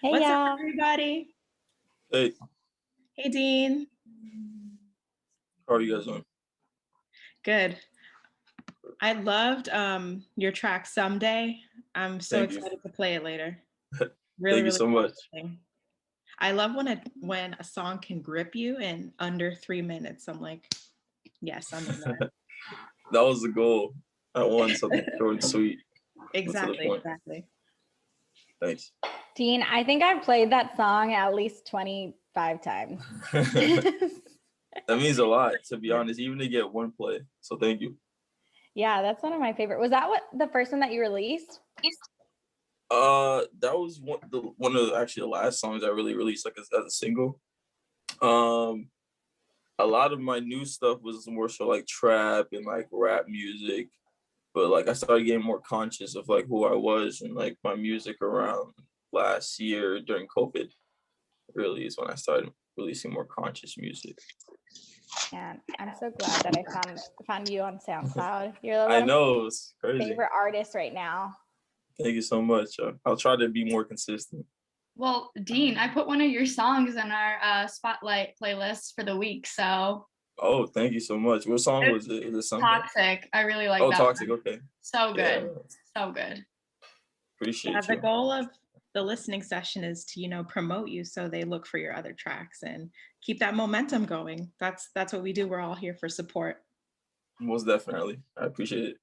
Hey, What's up, y'all. everybody? Hey, Hey, Dean. how are you guys doing? Good. I loved your track Someday. I'm so Thank you. excited to play it later. Thank you so much. Interesting. I love when a song can grip you in under 3 minutes. I'm like, yes, I'm in there. That was the goal. I want something short and sweet. Exactly. Thanks. Dean, I think I've played that song at least 25 times. That means a lot, to be honest, even to get one play. So thank you. Yeah, that's one of my favorite. Was that the first one that you released? That was one of actually the last songs I really released like as a single. A lot of my new stuff was more so like trap and like rap music, but like I started getting more conscious of like who I was and like my music around last year during COVID. Really is when I started releasing more conscious music. And I'm so glad that I found you on SoundCloud. You're I know, it's my crazy. favorite artist right now. Thank you so much. I'll try to be more consistent. Well, Dean, I put one of your songs in our spotlight playlist for the week. So. Oh, thank you so much. What song was it? Is it something? Toxic. I really like that. Oh, Toxic. One. Okay. So good. Yeah. So good. Appreciate you. The goal of the listening session is to, promote you so they look for your other tracks and keep that momentum going. That's what we do. We're all here for support. Most definitely. I appreciate it.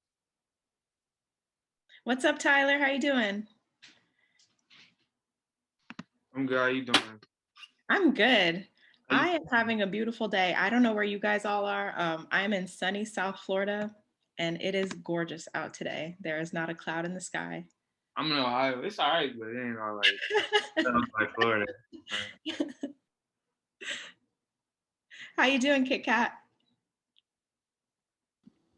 What's up, Tyler? How you doing? I'm good. How you doing? I'm good. I am having a beautiful day. I don't know where you guys all are. I'm in sunny South Florida, and it is gorgeous out today. There is not a cloud in the sky. I'm in Ohio. It's all right, but it ain't all like sounds like Florida. How you doing, Kit Kat?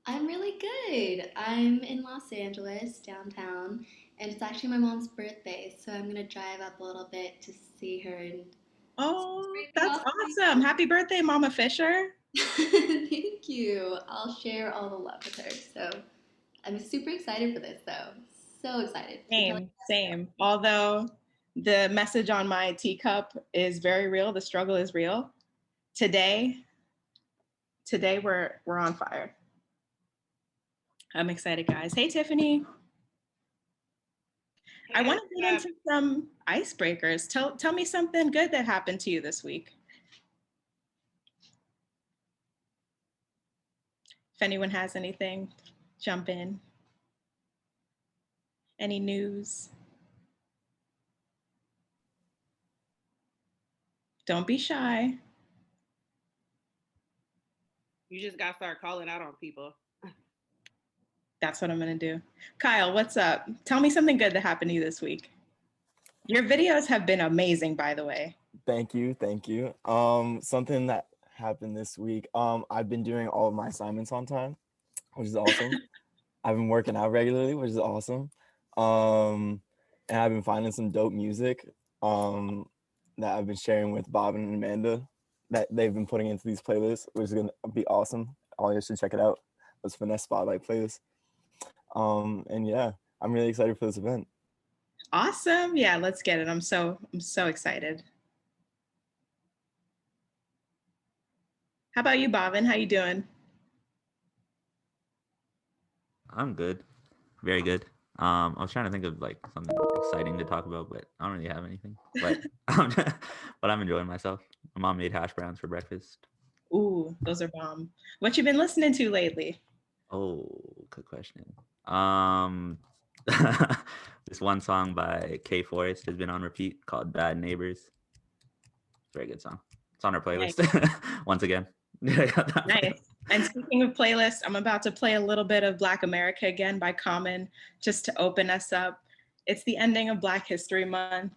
I'm really good. I'm in Los Angeles, downtown, and it's actually my mom's birthday, so I'm gonna drive up a little bit to see her. And oh, that's awesome! Happy birthday, Mama Fisher! Thank you. I'll share all the love with her. So I'm super excited for this, though. So excited. Same. Although the message on my teacup is very real, the struggle is real. Today we're on fire. I'm excited, guys. Hey, Tiffany. I want to get into some icebreakers. Tell me something good that happened to you this week. If anyone has anything, jump in. Any news? Don't be shy. You just got to start calling out on people. That's what I'm going to do. Kyle, what's up? Tell me something good that happened to you this week. Your videos have been amazing, by the way. Thank you. Something that happened this week. I've been doing all of my assignments on time, which is awesome. I've been working out regularly, which is awesome. And I've been finding some dope music that I've been sharing with Bob and Amanda that they've been putting into these playlists, which is gonna be awesome. All you should check it out. It's Finesse Spotlight playlist. And yeah, I'm really excited for this event. Awesome. Yeah, let's get it. I'm so excited. How about you, Bhavin? How you doing? I'm good. Very good. I was trying to think of like something exciting to talk about, but I don't really have anything. But but I'm enjoying myself. My mom made hash browns for breakfast. Ooh, those are bomb. What you been listening to lately? Oh, good question. This one song by K Forest has been on repeat called Bad Neighbors. Very good song. It's on our playlist. Nice. Once again. Nice. And speaking of playlists, I'm about to play a little bit of Black America again by Common, just to open us up. It's the ending of Black History Month.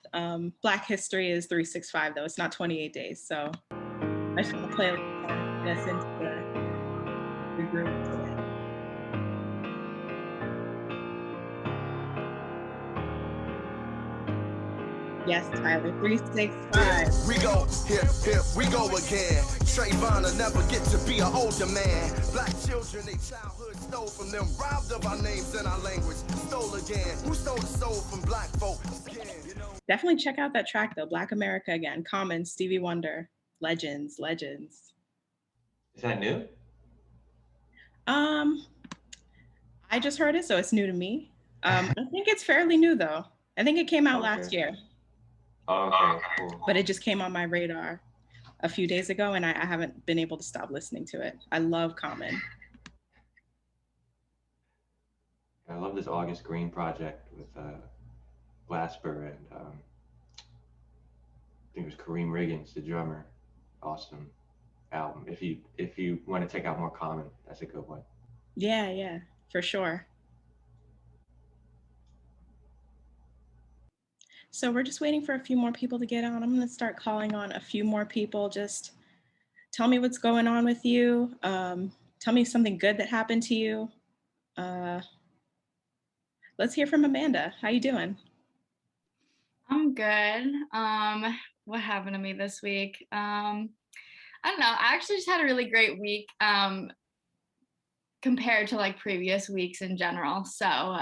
Black History is 365 though. It's not 28 days. So I just want to play this into the group today. Yes, Tyler, 365. We go, we go again. Trayvon will never get to be an older man. Black children, they childhood stole from them, robbed of our names and our language. Stole again. Who stole the soul from black folk? Definitely check out that track though, Black America again. Common, Stevie Wonder, legends. Is that new? I just heard it, so it's new to me. I think it's fairly new though. I think it came out last year. Oh, okay, cool. But it just came on my radar a few days ago, and I haven't been able to stop listening to it. I love Common. I love this August Green project with Glasper and I think it was Kareem Riggins, the drummer. Awesome album. If you want to check out more Common, that's a good one. Yeah, for sure. So we're just waiting for a few more people to get on. I'm going to start calling on a few more people. Just tell me what's going on with you. Tell me something good that happened to you. Let's hear from Amanda. How you doing? I'm good. What happened to me this week? I don't know. I actually just had a really great week compared to like previous weeks in general. So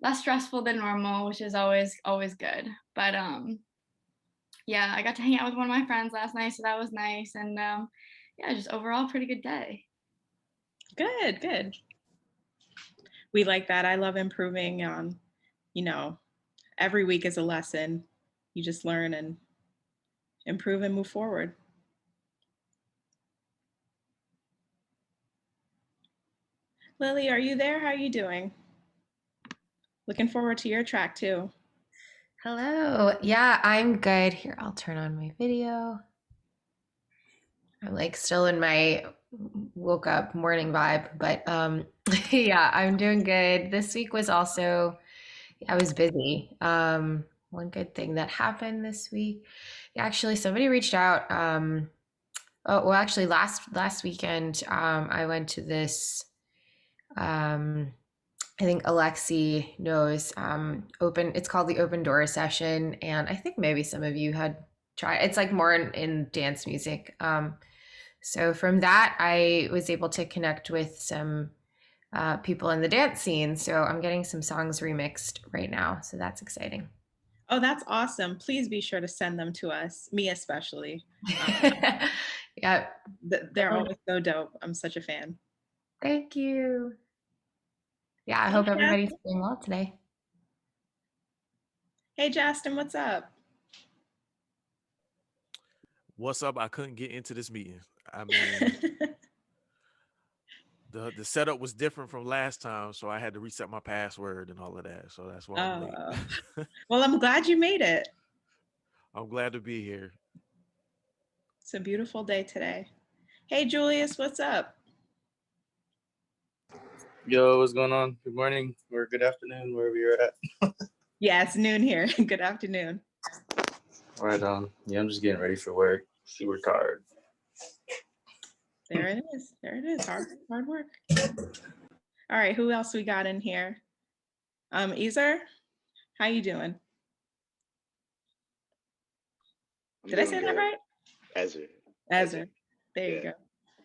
less stressful than normal, which is always good. But yeah, I got to hang out with one of my friends last night, so that was nice. And yeah, just overall pretty good day. Good. We like that. I love improving on, every week is a lesson. You just learn and improve and move forward. Lily, are you there? How are you doing? Looking forward to your track too. Hello. Yeah, I'm good. Here, I'll turn on my video. I'm like still in my woke up morning vibe, but yeah, I'm doing good. This week was also, I was busy. One good thing that happened this week, actually somebody reached out. Actually last weekend, I went to this, I think Alexi knows, it's called the Open Door Session. And I think maybe some of you had tried, it's like more in dance music. So from that, I was able to connect with some people in the dance scene. So I'm getting some songs remixed right now. So that's exciting. Oh, that's awesome. Please be sure to send them to us, me especially. Yeah. They're always so dope. I'm such a fan. Thank you. Yeah, I hope everybody's doing well today. Hey, Justin, what's up? What's up? I couldn't get into this meeting. I mean, the setup was different from last time, so I had to reset my password and all of that. So that's why I'm late. Well, I'm glad you made it. I'm glad to be here. It's a beautiful day today. Hey, Julius, what's up? Yo, what's going on? Good morning or good afternoon, wherever you're at. Yeah, it's noon here. Good afternoon. Right on. Yeah, I'm just getting ready for work. Super tired. There it is. Hard work. All right, who else we got in here? Ezer, how you doing? Did I say that right? Ezer. There you go.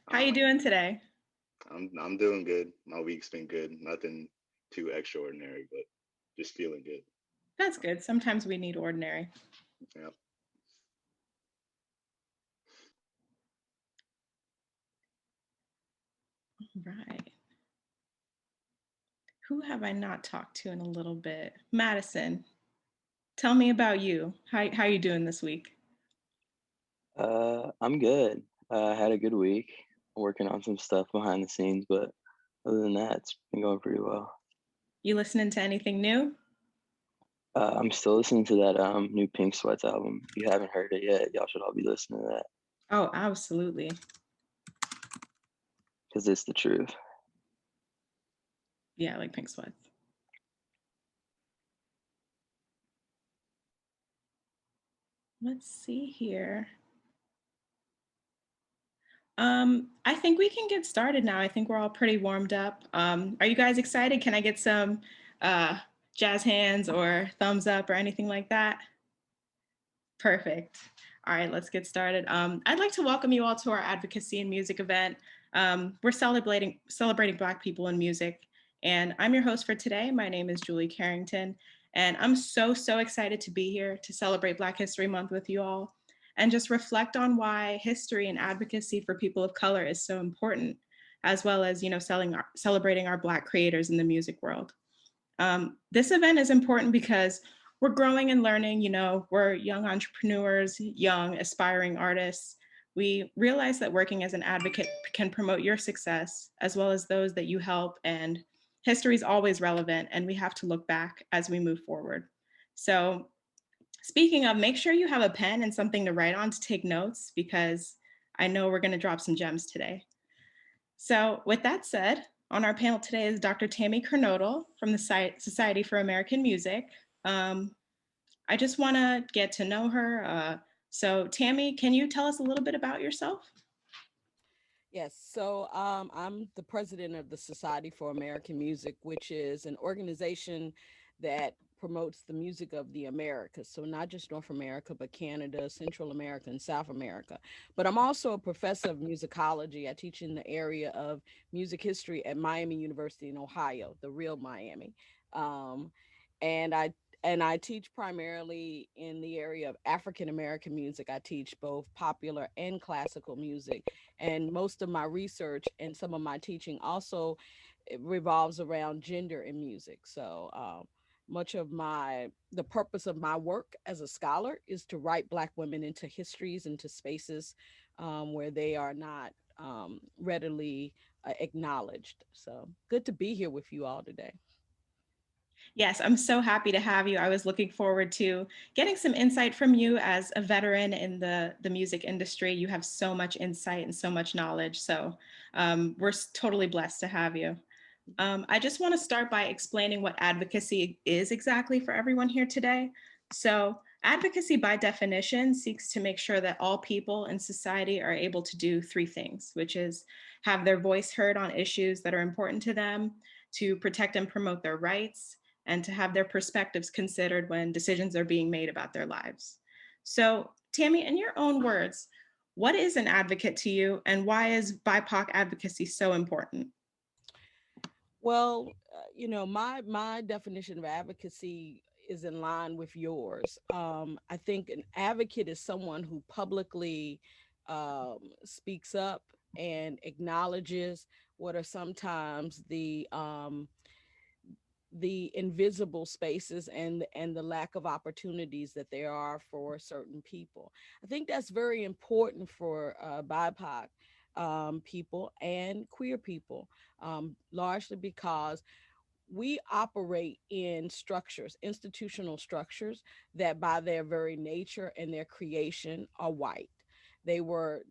How you doing today? I'm doing good. My week's been good. Nothing too extraordinary, but just feeling good. That's good. Sometimes we need ordinary. Yeah. Right. Who have I not talked to in a little bit? Madison, tell me about you. How you doing this week? I'm good. I had a good week. I'm working on some stuff behind the scenes, but other than that, it's been going pretty well. You listening to anything new? I'm still listening to that new Pink Sweats album. If you haven't heard it yet, y'all should all be listening to that. Oh, absolutely. Because it's the truth. Yeah, I like Pink Sweats. Let's see here. I think we can get started now. I think we're all pretty warmed up. Are you guys excited? Can I get some jazz hands or thumbs up or anything like that? Perfect. All right, let's get started. I'd like to welcome you all to our Advocacy and Music event. We're celebrating Black people in music, and I'm your host for today. My name is Julie Carrington, and I'm so excited to be here to celebrate Black History Month with you all and just reflect on why history and advocacy for people of color is so important, as well as, celebrating our Black creators in the music world. This event is important because we're growing and learning, we're young entrepreneurs, young aspiring artists. We realize that working as an advocate can promote your success as well as those that you help, and history is always relevant and we have to look back as we move forward. So speaking of, make sure you have a pen and something to write on to take notes, because I know we're going to drop some gems today. So with that said, on our panel today is Dr. Tammy Kernodle from the Society for American Music. I just want to get to know her. So Tammy, can you tell us a little bit about yourself? Yes, so I'm the president of the Society for American Music, which is an organization that promotes the music of the Americas. So not just North America, but Canada, Central America, and South America. But I'm also a professor of musicology. I teach in the area of music history at Miami University in Ohio, the real Miami. And I teach primarily in the area of African American music. I teach both popular and classical music. And most of my research and some of my teaching also revolves around gender in music. So much of the purpose of my work as a scholar is to write Black women into histories, into spaces where they are not readily acknowledged. So good to be here with you all today. Yes, I'm so happy to have you. I was looking forward to getting some insight from you as a veteran in the music industry. You have so much insight and so much knowledge. So we're totally blessed to have you. I just want to start by explaining what advocacy is exactly for everyone here today. So advocacy, by definition, seeks to make sure that all people in society are able to do three things, which is have their voice heard on issues that are important to them, to protect and promote their rights, and to have their perspectives considered when decisions are being made about their lives. So Tammy, in your own words, what is an advocate to you, and why is BIPOC advocacy so important? Well, my definition of advocacy is in line with yours. I think an advocate is someone who publicly speaks up and acknowledges what are sometimes the invisible spaces and the lack of opportunities that there are for certain people. I think that's very important for BIPOC people and queer people, largely because we operate in structures, institutional structures that by their very nature and their creation are white. They were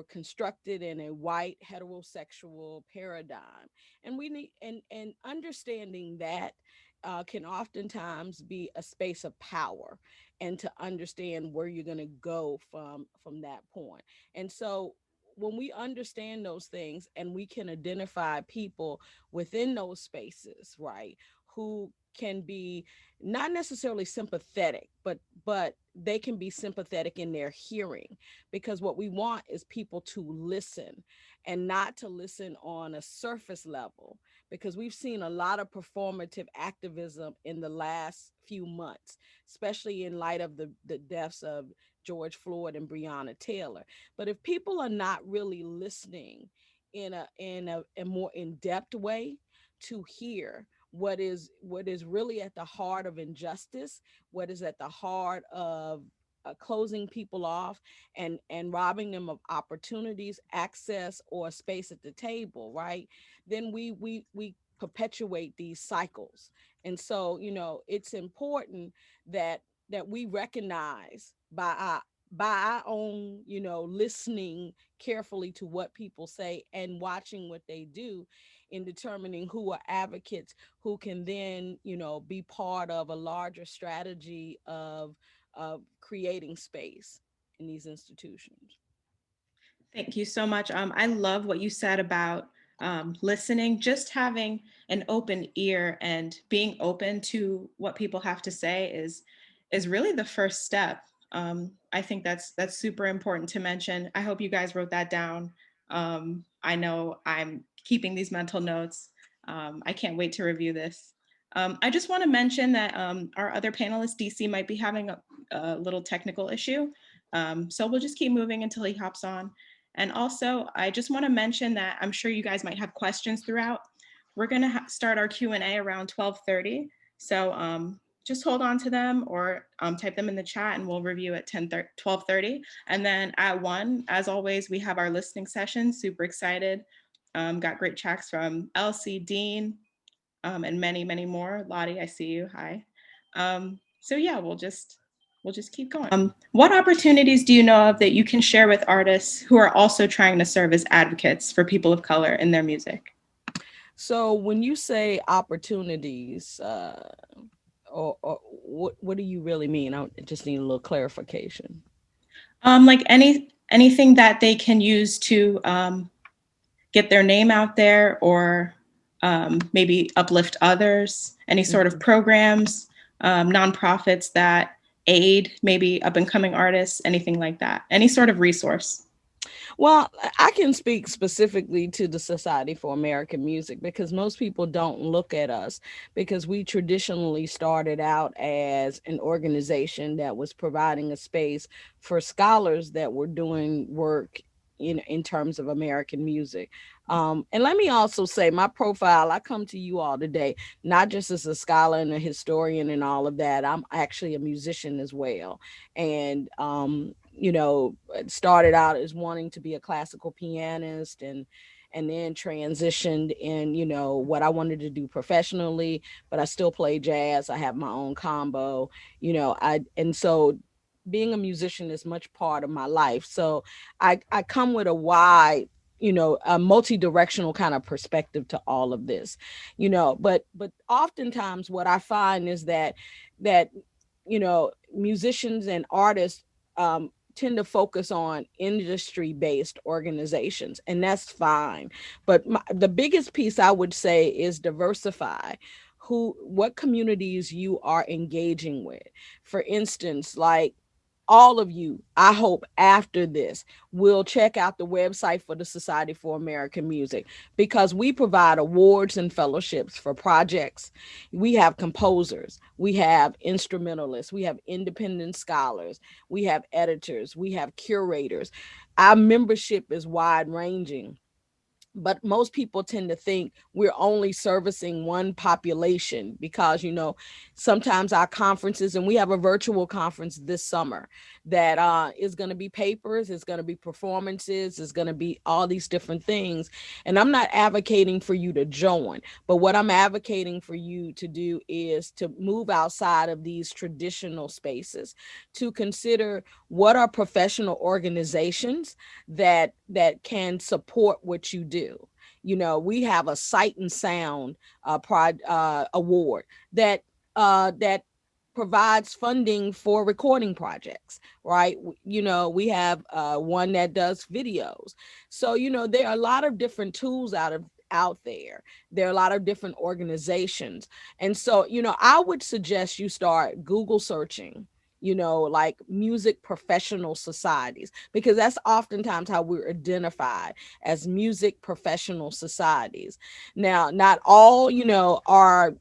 constructed in a white heterosexual paradigm. And we need and understanding that can oftentimes be a space of power, and to understand where you're going to go from that point. And so when we understand those things and we can identify people within those spaces, right, who can be not necessarily sympathetic, but they can be sympathetic in their hearing, because what we want is people to listen, and not to listen on a surface level, because we've seen a lot of performative activism in the last few months, especially in light of the deaths of George Floyd and Breonna Taylor. But if people are not really listening in a more in-depth way to hear what is really at the heart of injustice, what is at the heart of closing people off and robbing them of opportunities, access, or space at the table, right? Then we perpetuate these cycles. And so, it's important that we recognize by our own, listening carefully to what people say and watching what they do, in determining who are advocates who can then, be part of a larger strategy of creating space in these institutions. Thank you so much. I love what you said about listening, just having an open ear and being open to what people have to say is really the first step I think that's super important to mention. I hope you guys wrote that down. I know I'm keeping these mental notes. I can't wait to review this. I just want to mention that our other panelist, DC, might be having a little technical issue. So we'll just keep moving until he hops on. And also, I just want to mention that I'm sure you guys might have questions throughout. We're going to start our Q&A around 12:30. So just hold on to them or type them in the chat and we'll review at 12:30. And then at 1, as always, we have our listening session. Super excited. Got great chats from Elsie, Dean, and many, many more. Lottie, I see you. Hi. So yeah, we'll just keep going. What opportunities do you know of that you can share with artists who are also trying to serve as advocates for people of color in their music? So when you say opportunities, or what do you really mean? I just need a little clarification. Like anything that they can use to get their name out there, or maybe uplift others. Any sort of programs, nonprofits that aid maybe up and coming artists, anything like that. Any sort of resource. Well, I can speak specifically to the Society for American Music because most people don't look at us because we traditionally started out as an organization that was providing a space for scholars that were doing work in terms of American music. And let me also say my profile, I come to you all today, not just as a scholar and a historian and all of that. I'm actually a musician as well. And, started out as wanting to be a classical pianist and then transitioned in, what I wanted to do professionally, but I still play jazz. I have my own combo, and so being a musician is much part of my life. So I come with a wide, a multi-directional kind of perspective to all of this, but oftentimes what I find is that musicians and artists tend to focus on industry-based organizations, and that's fine. But the biggest piece I would say is diversify what communities you are engaging with. For instance, like all of you, I hope after this, will check out the website for the Society for American Music because we provide awards and fellowships for projects. We have composers, we have instrumentalists, we have independent scholars, we have editors, we have curators. Our membership is wide ranging. But most people tend to think we're only servicing one population because, sometimes our conferences, and we have a virtual conference this summer that is going to be papers, it's going to be performances, it's going to be all these different things. And I'm not advocating for you to join, but what I'm advocating for you to do is to move outside of these traditional spaces, to consider what are professional organizations that can support what you do. We have a Sight and Sound award that provides funding for recording projects, right? We have one that does videos. So, there are a lot of different tools out there. There are a lot of different organizations. And so, I would suggest you start Google searching, like music professional societies, because that's oftentimes how we're identified, as music professional societies. Now, not all, are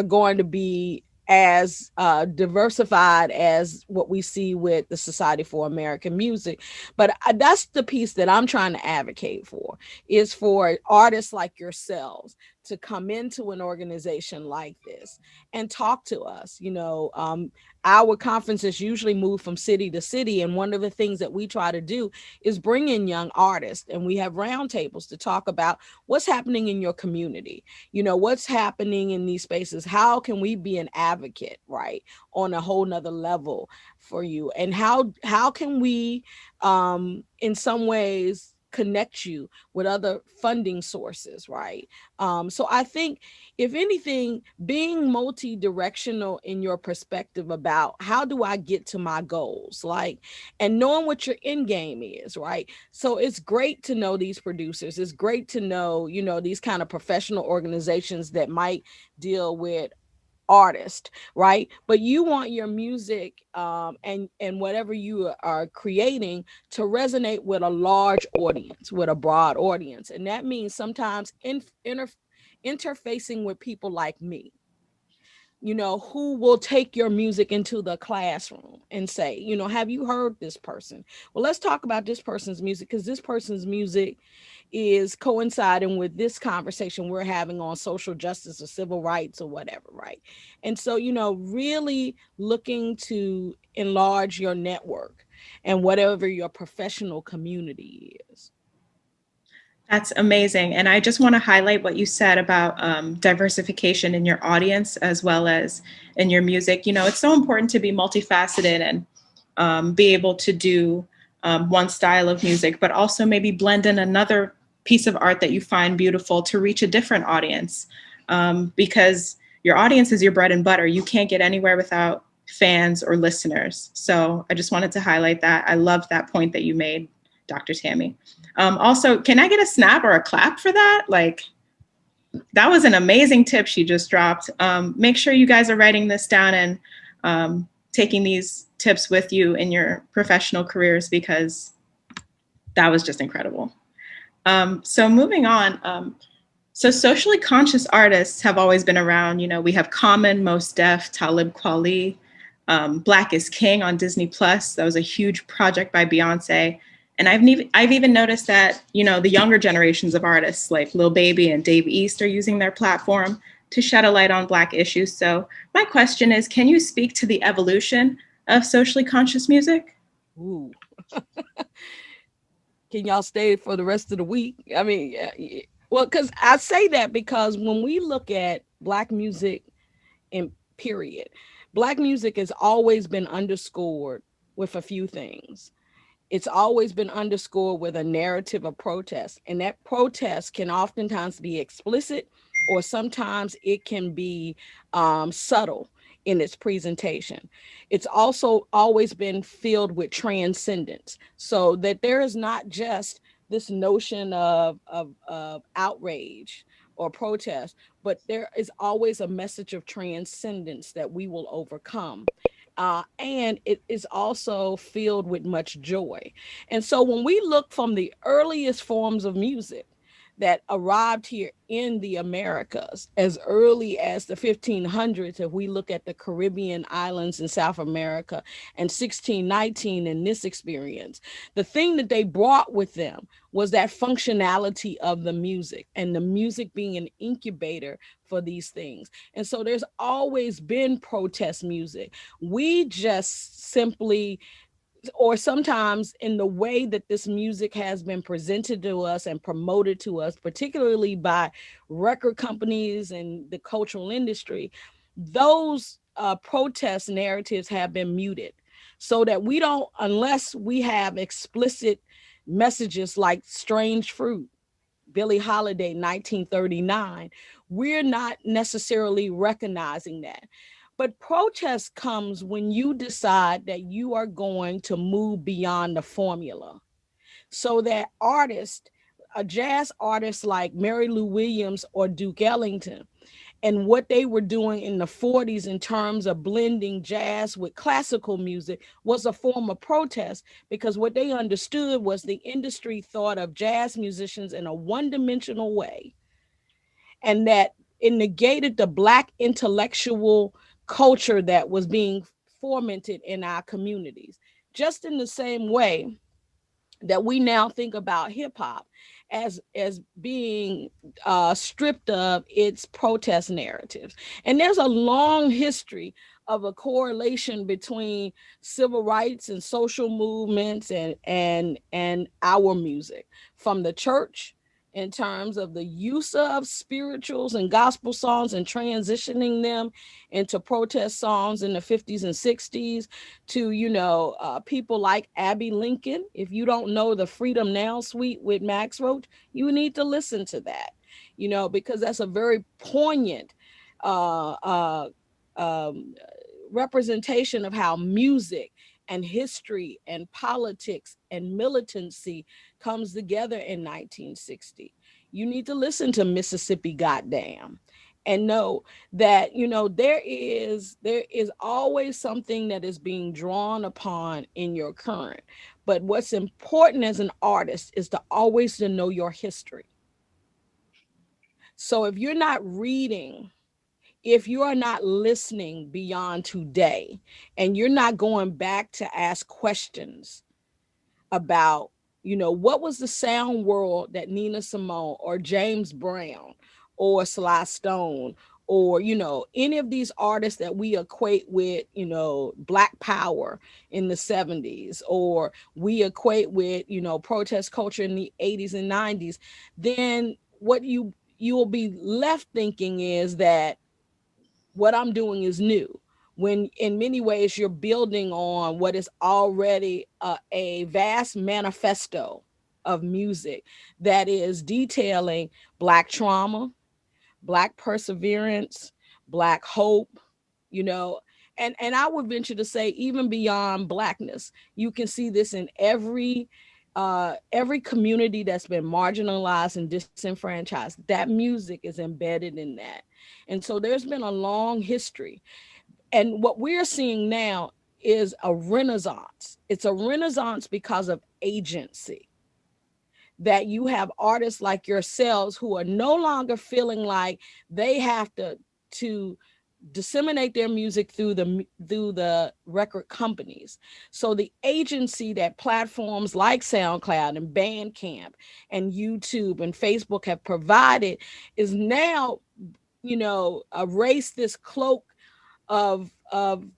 going to be as diversified as what we see with the Society for American Music. But that's the piece that I'm trying to advocate for, is for artists like yourselves to come into an organization like this and talk to us. Our conferences usually move from city to city. And one of the things that we try to do is bring in young artists, and we have roundtables to talk about what's happening in your community, what's happening in these spaces. How can we be an advocate, right, on a whole nother level for you? And how can we, in some ways, connect you with other funding sources, right? So I think, if anything, being multi-directional in your perspective about how do I get to my goals, and knowing what your end game is, right? So it's great to know these producers. It's great to know, these kind of professional organizations that might deal with artist, right? But you want your music and whatever you are creating to resonate with a large audience, with a broad audience. And that means sometimes interfacing with people like me, who will take your music into the classroom and say, have you heard this person? Well, let's talk about this person's music, because this person's music is coinciding with this conversation we're having on social justice or civil rights or whatever, right? And so, really looking to enlarge your network and whatever your professional community is. That's amazing. And I just want to highlight what you said about diversification in your audience as well as in your music. It's so important to be multifaceted and be able to do one style of music, but also maybe blend in another piece of art that you find beautiful to reach a different audience, because your audience is your bread and butter. You can't get anywhere without fans or listeners. So I just wanted to highlight that. I love that point that you made, Dr. Tammy. Also, can I get a snap or a clap for that? Like, that was an amazing tip she just dropped. Make sure you guys are writing this down and taking these tips with you in your professional careers, because that was just incredible. So moving on. So socially conscious artists have always been around. We have Common, Mos Def, Talib Kweli, Black is King on Disney Plus. That was a huge project by Beyonce. And I've even noticed that, the younger generations of artists like Lil Baby and Dave East are using their platform to shed a light on Black issues. So my question is, can you speak to the evolution of socially conscious music? Ooh. Can y'all stay for the rest of the week? I mean, well, because I say that because when we look at Black music in period, Black music has always been underscored with a few things. It's always been underscored with a narrative of protest, and that protest can oftentimes be explicit, or sometimes it can be subtle in its presentation. It's also always been filled with transcendence, so that there is not just this notion of outrage or protest, but there is always a message of transcendence that we will overcome. And it is also filled with much joy. And so when we look from the earliest forms of music that arrived here in the Americas as early as the 1500s, if we look at the Caribbean islands in South America and 1619 in this experience, the thing that they brought with them was that functionality of the music, and the music being an incubator for these things. And so there's always been protest music. We just simply, or sometimes in the way that this music has been presented to us and promoted to us, particularly by record companies and the cultural industry, those protest narratives have been muted, so that we don't, unless we have explicit messages like Strange Fruit, Billie Holiday, 1939, we're not necessarily recognizing that. But protest comes when you decide that you are going to move beyond the formula, so that artists, a jazz artist like Mary Lou Williams or Duke Ellington, and what they were doing in the 40s in terms of blending jazz with classical music was a form of protest, because what they understood was the industry thought of jazz musicians in a one-dimensional way, and that it negated the Black intellectual culture that was being fomented in our communities. Just in the same way that we now think about hip hop as being stripped of its protest narratives. And there's a long history of a correlation between civil rights and social movements and our music, from the church in terms of the use of spirituals and gospel songs and transitioning them into protest songs in the 50s and 60s, to, people like Abby Lincoln. If you don't know the Freedom Now suite with Max Roach, you need to listen to that, because that's a very poignant representation of how music and history and politics and militancy comes together in 1960. You need to listen to Mississippi Goddamn. and know that, there is always something that is being drawn upon in your current. But what's important as an artist is to always to know your history. So if you're not reading, if you are not listening beyond today, and you're not going back to ask questions about, what was the sound world that Nina Simone or James Brown or Sly Stone or, any of these artists that we equate with, Black Power in the 70s, or we equate with, protest culture in the 80s and 90s, then what you will be left thinking is that what I'm doing is new, when in many ways you're building on what is already a vast manifesto of music that is detailing Black trauma, Black perseverance, Black hope, and I would venture to say even beyond Blackness. You can see this in every community that's been marginalized and disenfranchised. That music is embedded in that. And so there's been a long history. And what we're seeing now is a renaissance. It's a renaissance because of agency, that you have artists like yourselves who are no longer feeling like they have to disseminate their music through the record companies. So the agency that platforms like SoundCloud and Bandcamp and YouTube and Facebook have provided is now, erase this cloak of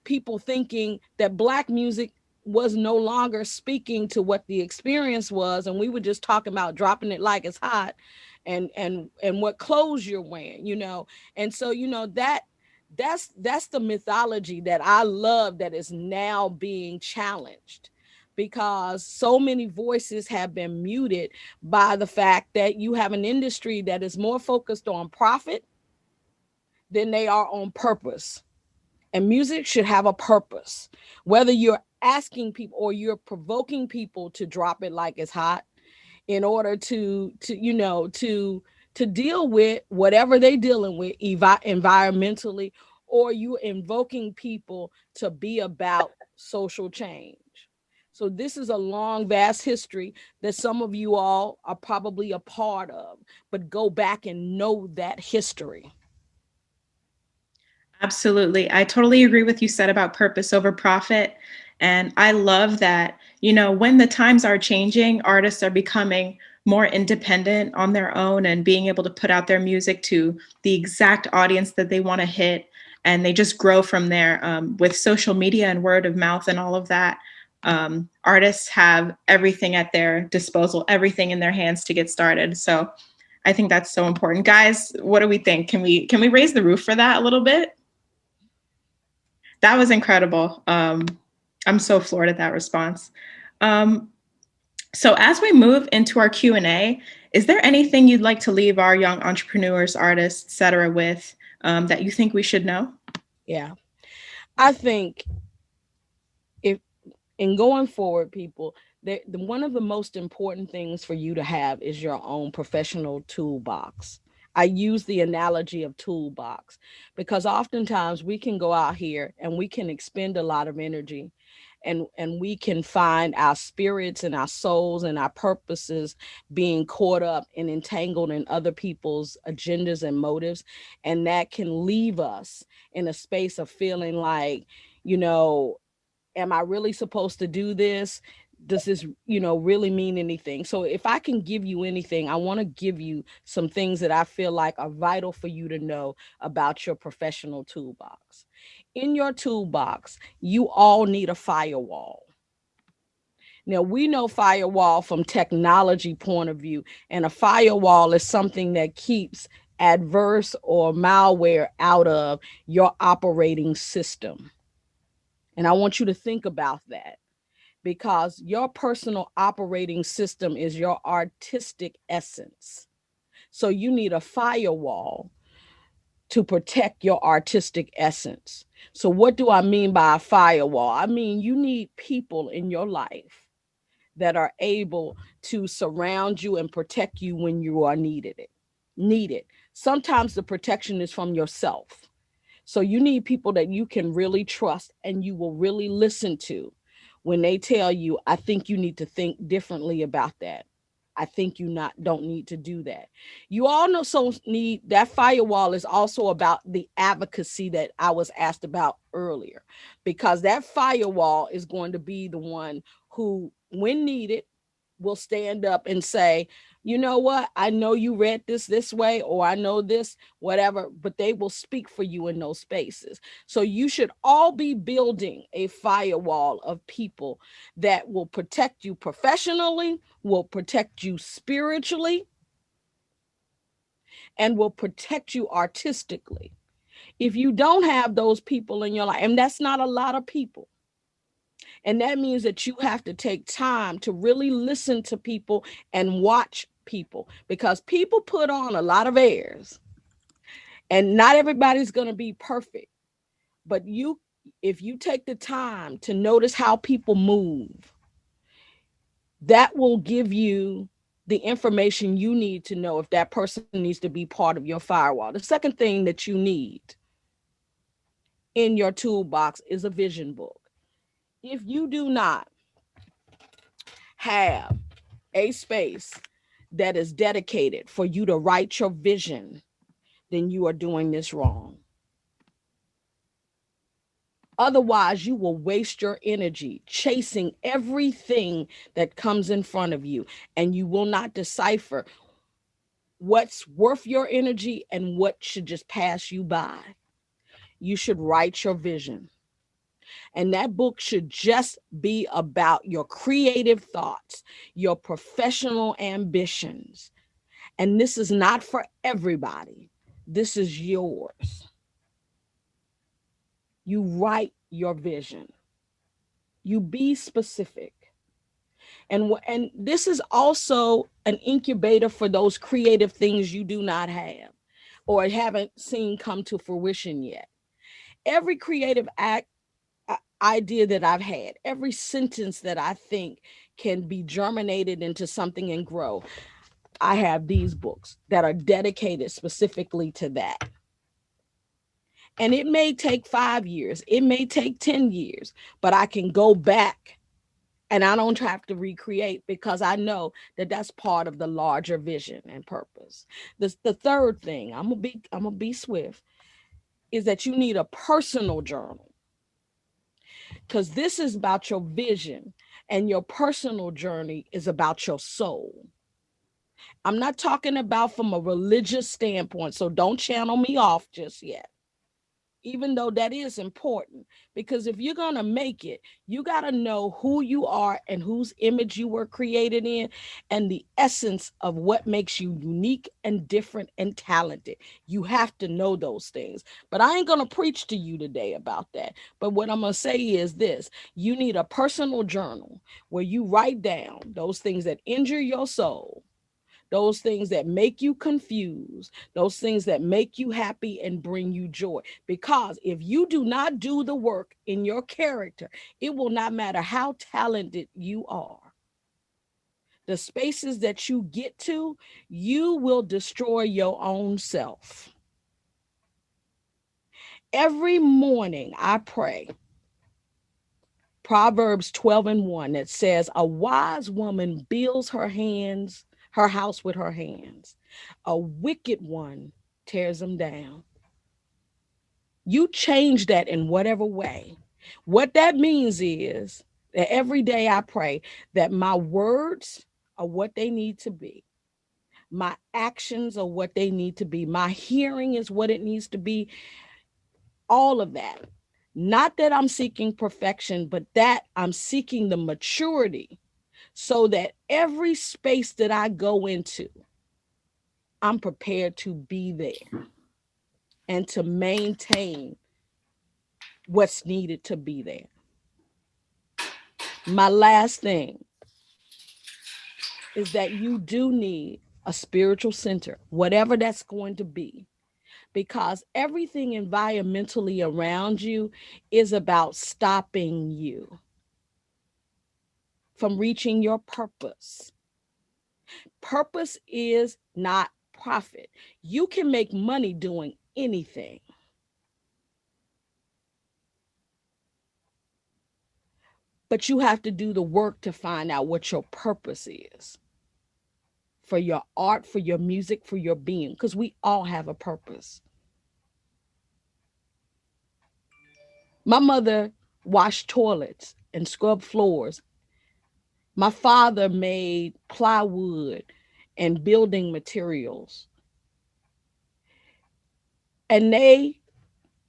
people thinking that Black music was no longer speaking to what the experience was, and we were just talking about dropping it like it's hot, and what clothes you're wearing, and so that's the mythology that I love that is now being challenged, because so many voices have been muted by the fact that you have an industry that is more focused on profit than they are on purpose. And music should have a purpose, whether you're asking people or you're provoking people to drop it like it's hot in order to deal with whatever they're dealing with environmentally, or you invoking people to be about social change. So this is a long, vast history that some of you all are probably a part of, but go back and know that history. Absolutely. I totally agree with you said about purpose over profit. And I love that, when the times are changing, artists are becoming more independent on their own and being able to put out their music to the exact audience that they want to hit. And they just grow from there. With social media and word of mouth and all of that, artists have everything at their disposal, everything in their hands to get started. So I think that's so important. Guys, what do we think? Can we raise the roof for that a little bit? That was incredible. I'm so floored at that response. So as we move into our Q&A, is there anything you'd like to leave our young entrepreneurs, artists, et cetera, with that you think we should know? Yeah, I think if in going forward, people, one of the most important things for you to have is your own professional toolbox. I use the analogy of toolbox because oftentimes we can go out here and we can expend a lot of energy, and we can find our spirits and our souls and our purposes being caught up and entangled in other people's agendas and motives. And that can leave us in a space of feeling like, am I really supposed to do this? Does this, really mean anything? So if I can give you anything, I want to give you some things that I feel like are vital for you to know about your professional toolbox. In your toolbox, you all need a firewall. Now, we know firewall from technology point of view, and a firewall is something that keeps adverse or malware out of your operating system. And I want you to think about that, because your personal operating system is your artistic essence. So you need a firewall to protect your artistic essence. So what do I mean by a firewall? I mean, you need people in your life that are able to surround you and protect you when you are needed. Sometimes the protection is from yourself. So you need people that you can really trust and you will really listen to when they tell you, I think you need to think differently about that. I think you don't need to do that. You also need that firewall is also about the advocacy that I was asked about earlier, because that firewall is going to be the one who, when needed, will stand up and say, you know what, I know you read this way, or I know this, whatever, but they will speak for you in those spaces. So you should all be building a firewall of people that will protect you professionally, will protect you spiritually, and will protect you artistically. If you don't have those people in your life, and that's not a lot of people, and that means that you have to take time to really listen to people and watch people, because people put on a lot of airs and not everybody's going to be perfect. But if you take the time to notice how people move, that will give you the information you need to know if that person needs to be part of your firewall. The second thing that you need in your toolbox is a vision book. If you do not have a space that is dedicated for you to write your vision, then you are doing this wrong. Otherwise, you will waste your energy chasing everything that comes in front of you, and you will not decipher what's worth your energy and what should just pass you by. You should write your vision. And that book should just be about your creative thoughts, your professional ambitions. And this is not for everybody. This is yours. You write your vision. You be specific. And this is also an incubator for those creative things you do not have or haven't seen come to fruition yet. Every creative idea that I've had, every sentence that I think can be germinated into something and grow, I have these books that are dedicated specifically to that. And it may take 5 years, it may take 10 years, but I can go back and I don't have to recreate, because I know that that's part of the larger vision and purpose. The third thing, I'm gonna be swift, is that you need a personal journal, because this is about your vision and your personal journey is about your soul. I'm not talking about from a religious standpoint, so don't channel me off just yet, even though that is important, because if you're going to make it, you got to know who you are and whose image you were created in, and the essence of what makes you unique and different and talented. You have to know those things, but I ain't going to preach to you today about that. But what I'm going to say is this: you need a personal journal where you write down those things that injure your soul, those things that make you confused, those things that make you happy and bring you joy. Because if you do not do the work in your character, it will not matter how talented you are. The spaces that you get to, you will destroy your own self. Every morning I pray Proverbs 12:1 that says, a wise woman builds her house with her hands. A wicked one tears them down. You change that in whatever way. What that means is that every day I pray that my words are what they need to be. My actions are what they need to be. My hearing is what it needs to be. All of that. Not that I'm seeking perfection, but that I'm seeking the maturity so that every space that I go into, I'm prepared to be there and to maintain what's needed to be there. My last thing is that you do need a spiritual center, whatever that's going to be, because everything environmentally around you is about stopping you from reaching your purpose. Purpose is not profit. You can make money doing anything. But you have to do the work to find out what your purpose is for your art, for your music, for your being, because we all have a purpose. My mother washed toilets and scrubbed floors. My father made plywood and building materials. And they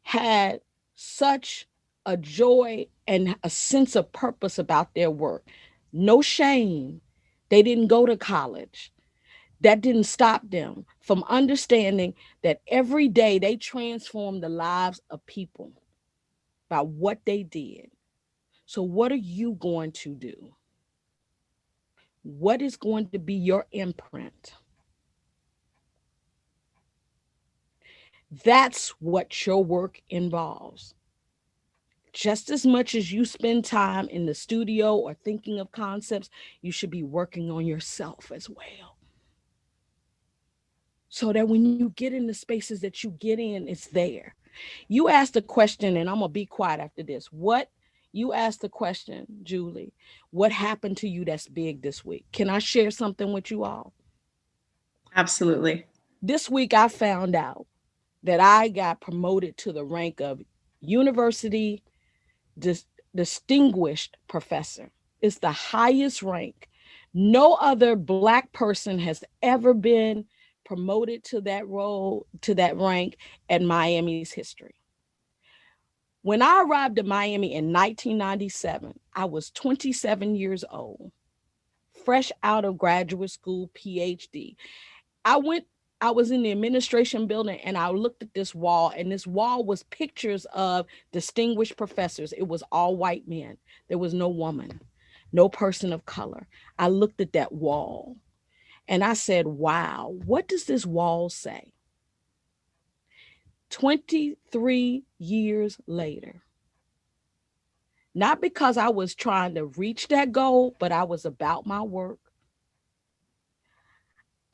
had such a joy and a sense of purpose about their work. No shame. They didn't go to college. That didn't stop them from understanding that every day they transformed the lives of people by what they did. So, what are you going to do? What is going to be your imprint? That's what your work involves. Just as much as you spend time in the studio or thinking of concepts, you should be working on yourself as well. So that when you get in the spaces that you get in, it's there. You asked a question, and I'm going to be quiet after this. You asked the question, Julie, what happened to you that's big this week? Can I share something with you all? Absolutely. This week, I found out that I got promoted to the rank of university distinguished professor. It's the highest rank. No other Black person has ever been promoted to that role, to that rank in Miami's history. When I arrived at Miami in 1997, I was 27 years old, fresh out of graduate school, PhD. I was in the administration building and I looked at this wall, and this wall was pictures of distinguished professors. It was all white men. There was no woman, no person of color. I looked at that wall and I said, wow, what does this wall say? 23 years later, not because I was trying to reach that goal, but I was about my work.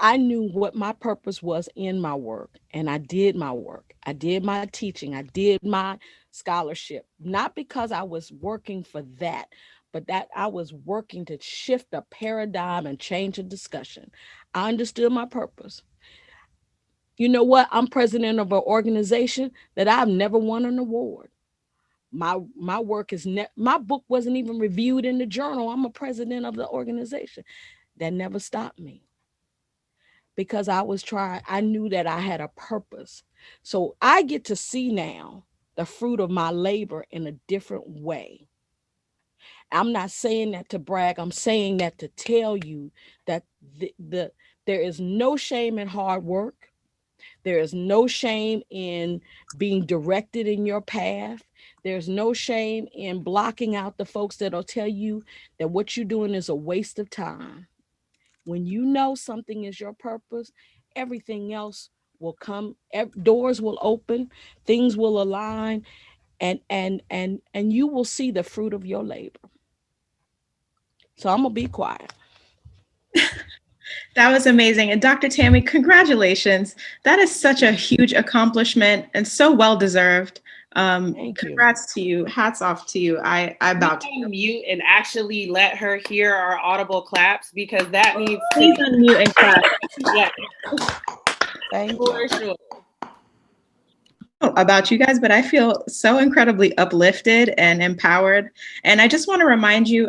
I knew what my purpose was in my work, and I did my work. I did my teaching. I did my scholarship, not because I was working for that, but that I was working to shift a paradigm and change a discussion. I understood my purpose. You know what? I'm president of an organization that I've never won an award. My work is my book wasn't even reviewed in the journal. I'm a president of the organization. That never stopped me, because I knew that I had a purpose. So I get to see now the fruit of my labor in a different way. I'm not saying that to brag. I'm saying that to tell you that there is no shame in hard work. There is no shame in being directed in your path. There's no shame in blocking out the folks that'll tell you that what you're doing is a waste of time. When you know something is your purpose, everything else will come, doors will open, things will align, and you will see the fruit of your labor. So I'm gonna be quiet. That was amazing. And Dr. Tammy, congratulations. That is such a huge accomplishment and so well deserved. Congrats to you. Hats off to you. I bow to you. Mute and actually let her hear our audible claps, because that needs Please unmute and clap. Yeah. Thank for sure. About you guys, but I feel so incredibly uplifted and empowered. And I just want to remind you,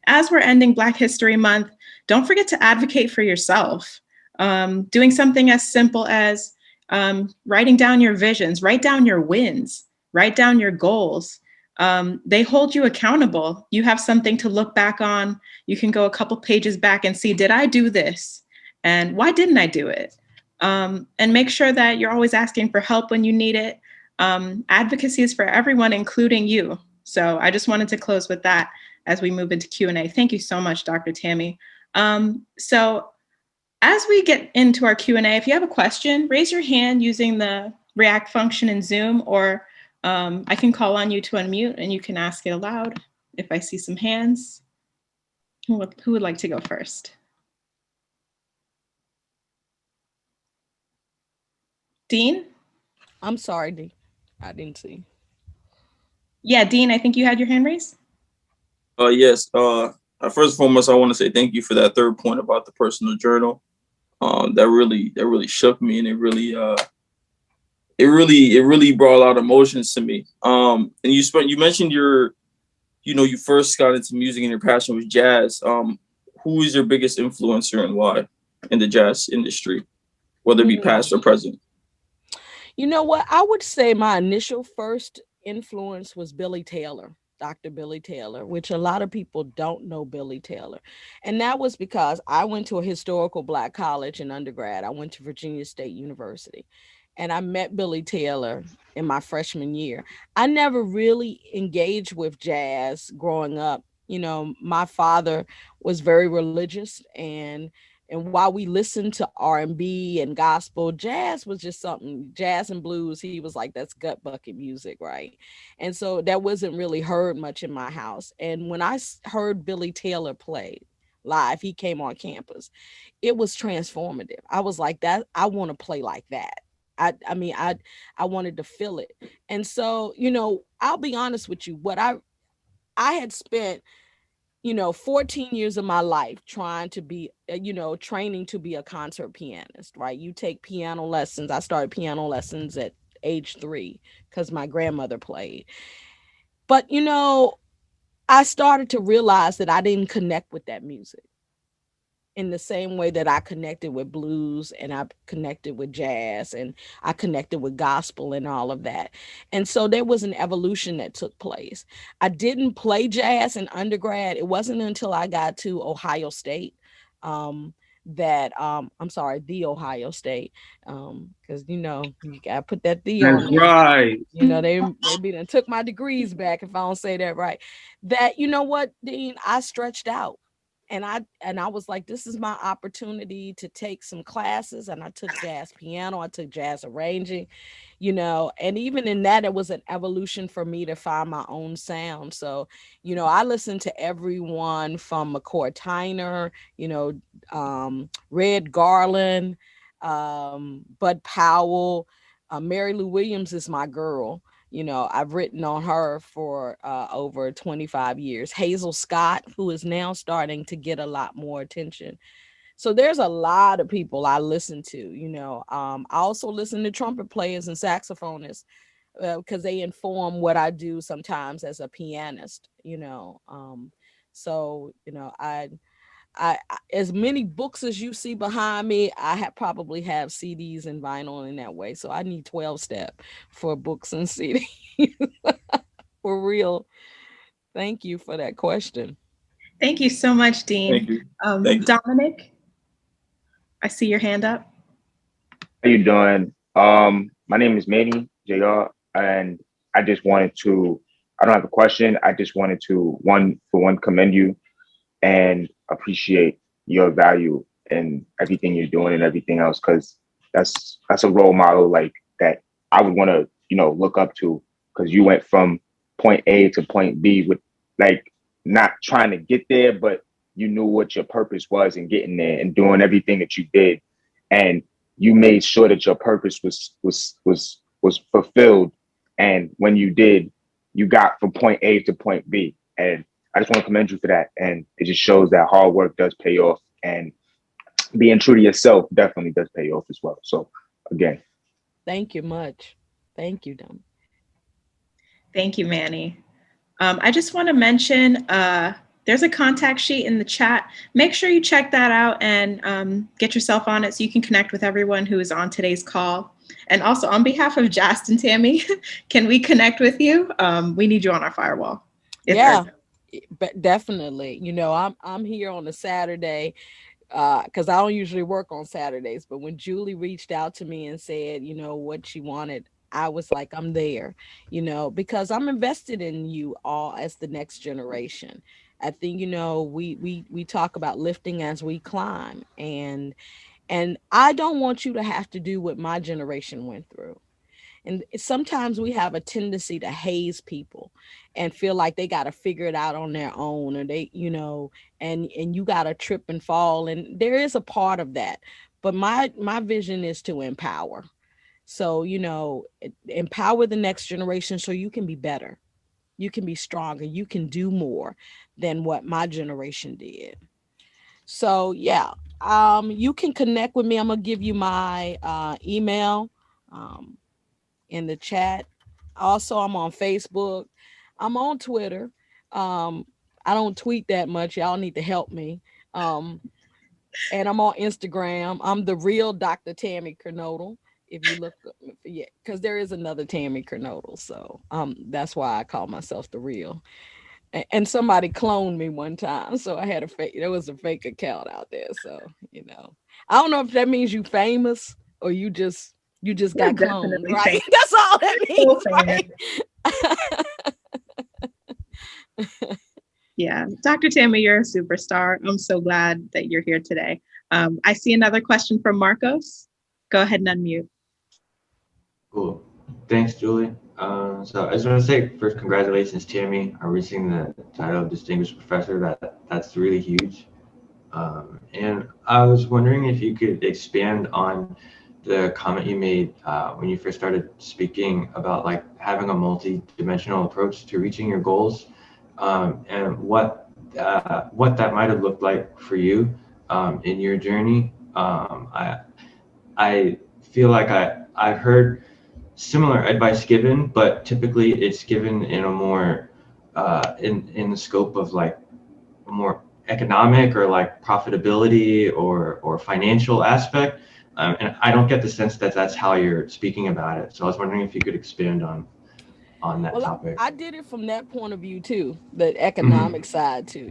as we're ending Black History Month, don't forget to advocate for yourself. Doing something as simple as writing down your visions, write down your wins, write down your goals. They hold you accountable. You have something to look back on. You can go a couple pages back and see, did I do this? And why didn't I do it? And make sure that you're always asking for help when you need it. Advocacy is for everyone, including you. So I just wanted to close with that as we move into Q&A. Thank you so much, Dr. Tammy. So as we get into our Q&A, if you have a question, raise your hand using the React function in Zoom, or I can call on you to unmute and you can ask it aloud if I see some hands. Who would like to go first? Dean? I'm sorry, Dean. I didn't see. Yeah, Dean, I think you had your hand raised. Yes. First and foremost, I want to say thank you for that third point about the personal journal. That really shook me, and it really brought a lot of emotions to me. And you mentioned you first got into music and your passion was jazz. Who is your biggest influencer and why in the jazz industry, whether it be past or present? You know what? I would say my initial first influence was Billy Taylor, Dr. Billy Taylor, which a lot of people don't know Billy Taylor. And that was because I went to a historical Black college in undergrad. I went to Virginia State University, and I met Billy Taylor in my freshman year. I never really engaged with jazz growing up. You know, my father was very religious, and while we listened to R&B and gospel, jazz was just something, jazz and blues, he was like, that's gut bucket music, right? And so that wasn't really heard much in my house. And when I heard Billy Taylor play live, he came on campus, it was transformative. I was like, that, I want to play like that. I wanted to feel it. And so, you know, I'll be honest with you, what I had spent 14 years of my life trying to be, training to be a concert pianist, right? You take piano lessons. I started piano lessons at age 3 because my grandmother played. But, I started to realize that I didn't connect with that music in the same way that I connected with blues and I connected with jazz and I connected with gospel and all of that. And so there was an evolution that took place. I didn't play jazz in undergrad. It wasn't until I got to Ohio State the Ohio State, because you gotta put that the That's on there. right. They done took my degrees back if I don't say that right. That, you know what, Dean, I stretched out. And I was like, this is my opportunity to take some classes. And I took jazz piano, I took jazz arranging, and even in that, it was an evolution for me to find my own sound. So, I listened to everyone from McCoy Tyner, Red Garland, Bud Powell, Mary Lou Williams is my girl. I've written on her for over 25 years. Hazel Scott, who is now starting to get a lot more attention. So there's a lot of people I listen to. I also listen to trumpet players and saxophonists because they inform what I do sometimes as a pianist. I as many books as you see behind me, I probably have CDs and vinyl in that way. So I need 12-step for books and CDs. For real. Thank you for that question. Thank you so much, Dean. Thank you. Thank you. Dominic, I see your hand up. How you doing? My name is Manny JR, and I just wanted to, I don't have a question. I just wanted to commend you and appreciate your value and everything you're doing and everything else, because that's a role model like that I would want to look up to, because you went from point A to point B with like not trying to get there, but you knew what your purpose was in getting there and doing everything that you did, and you made sure that your purpose was fulfilled. And when you did, you got from point A to point B, and I just want to commend you for that. And it just shows that hard work does pay off, and being true to yourself definitely does pay off as well. So again, thank you much. Thank you, Dom. Thank you, Manny. I just want to mention there's a contact sheet in the chat. Make sure you check that out and get yourself on it so you can connect with everyone who is on today's call. And also on behalf of Jast and Tammy, can we connect with you? We need you on our firewall. Yeah, but definitely. I'm here on a Saturday because I don't usually work on Saturdays. But when Julie reached out to me and said, what she wanted, I was like, I'm there, because I'm invested in you all as the next generation. I think, we talk about lifting as we climb, and I don't want you to have to do what my generation went through. And sometimes we have a tendency to haze people and feel like they got to figure it out on their own, or they, and you got to trip and fall. And there is a part of that. But my vision is to empower. So, empower the next generation so you can be better. You can be stronger. You can do more than what my generation did. So, yeah, you can connect with me. I'm going to give you my email in the chat. Also, I'm on Facebook. I'm on Twitter. Um, I don't tweet that much. Y'all need to help me. And I'm on Instagram. I'm the real Dr. Tammy Kernodle. If you look, yeah, because there is another Tammy Kernodle. So that's why I call myself the real. And somebody cloned me one time, so I had a fake. There was a fake account out there. So I don't know if that means you famous or you just You're got cloned, definitely right? famous. That's all that Still means, right? Yeah, Dr. Tammy, you're a superstar. I'm so glad that you're here today. I see another question from Marcos. Go ahead and unmute. Cool. Thanks, Julie. So I just want to say first, congratulations, Tammy, on reaching the title of Distinguished Professor. That's really huge. And I was wondering if you could expand on the comment you made when you first started speaking about like having a multi-dimensional approach to reaching your goals, and what that might have looked like for you in your journey. I feel like I've heard similar advice given, but typically it's given in a more in the scope of like a more economic or like profitability or financial aspect, and I don't get the sense that that's how you're speaking about it. So I was wondering if you could expand on that topic. I did it from that point of view too, the economic side too.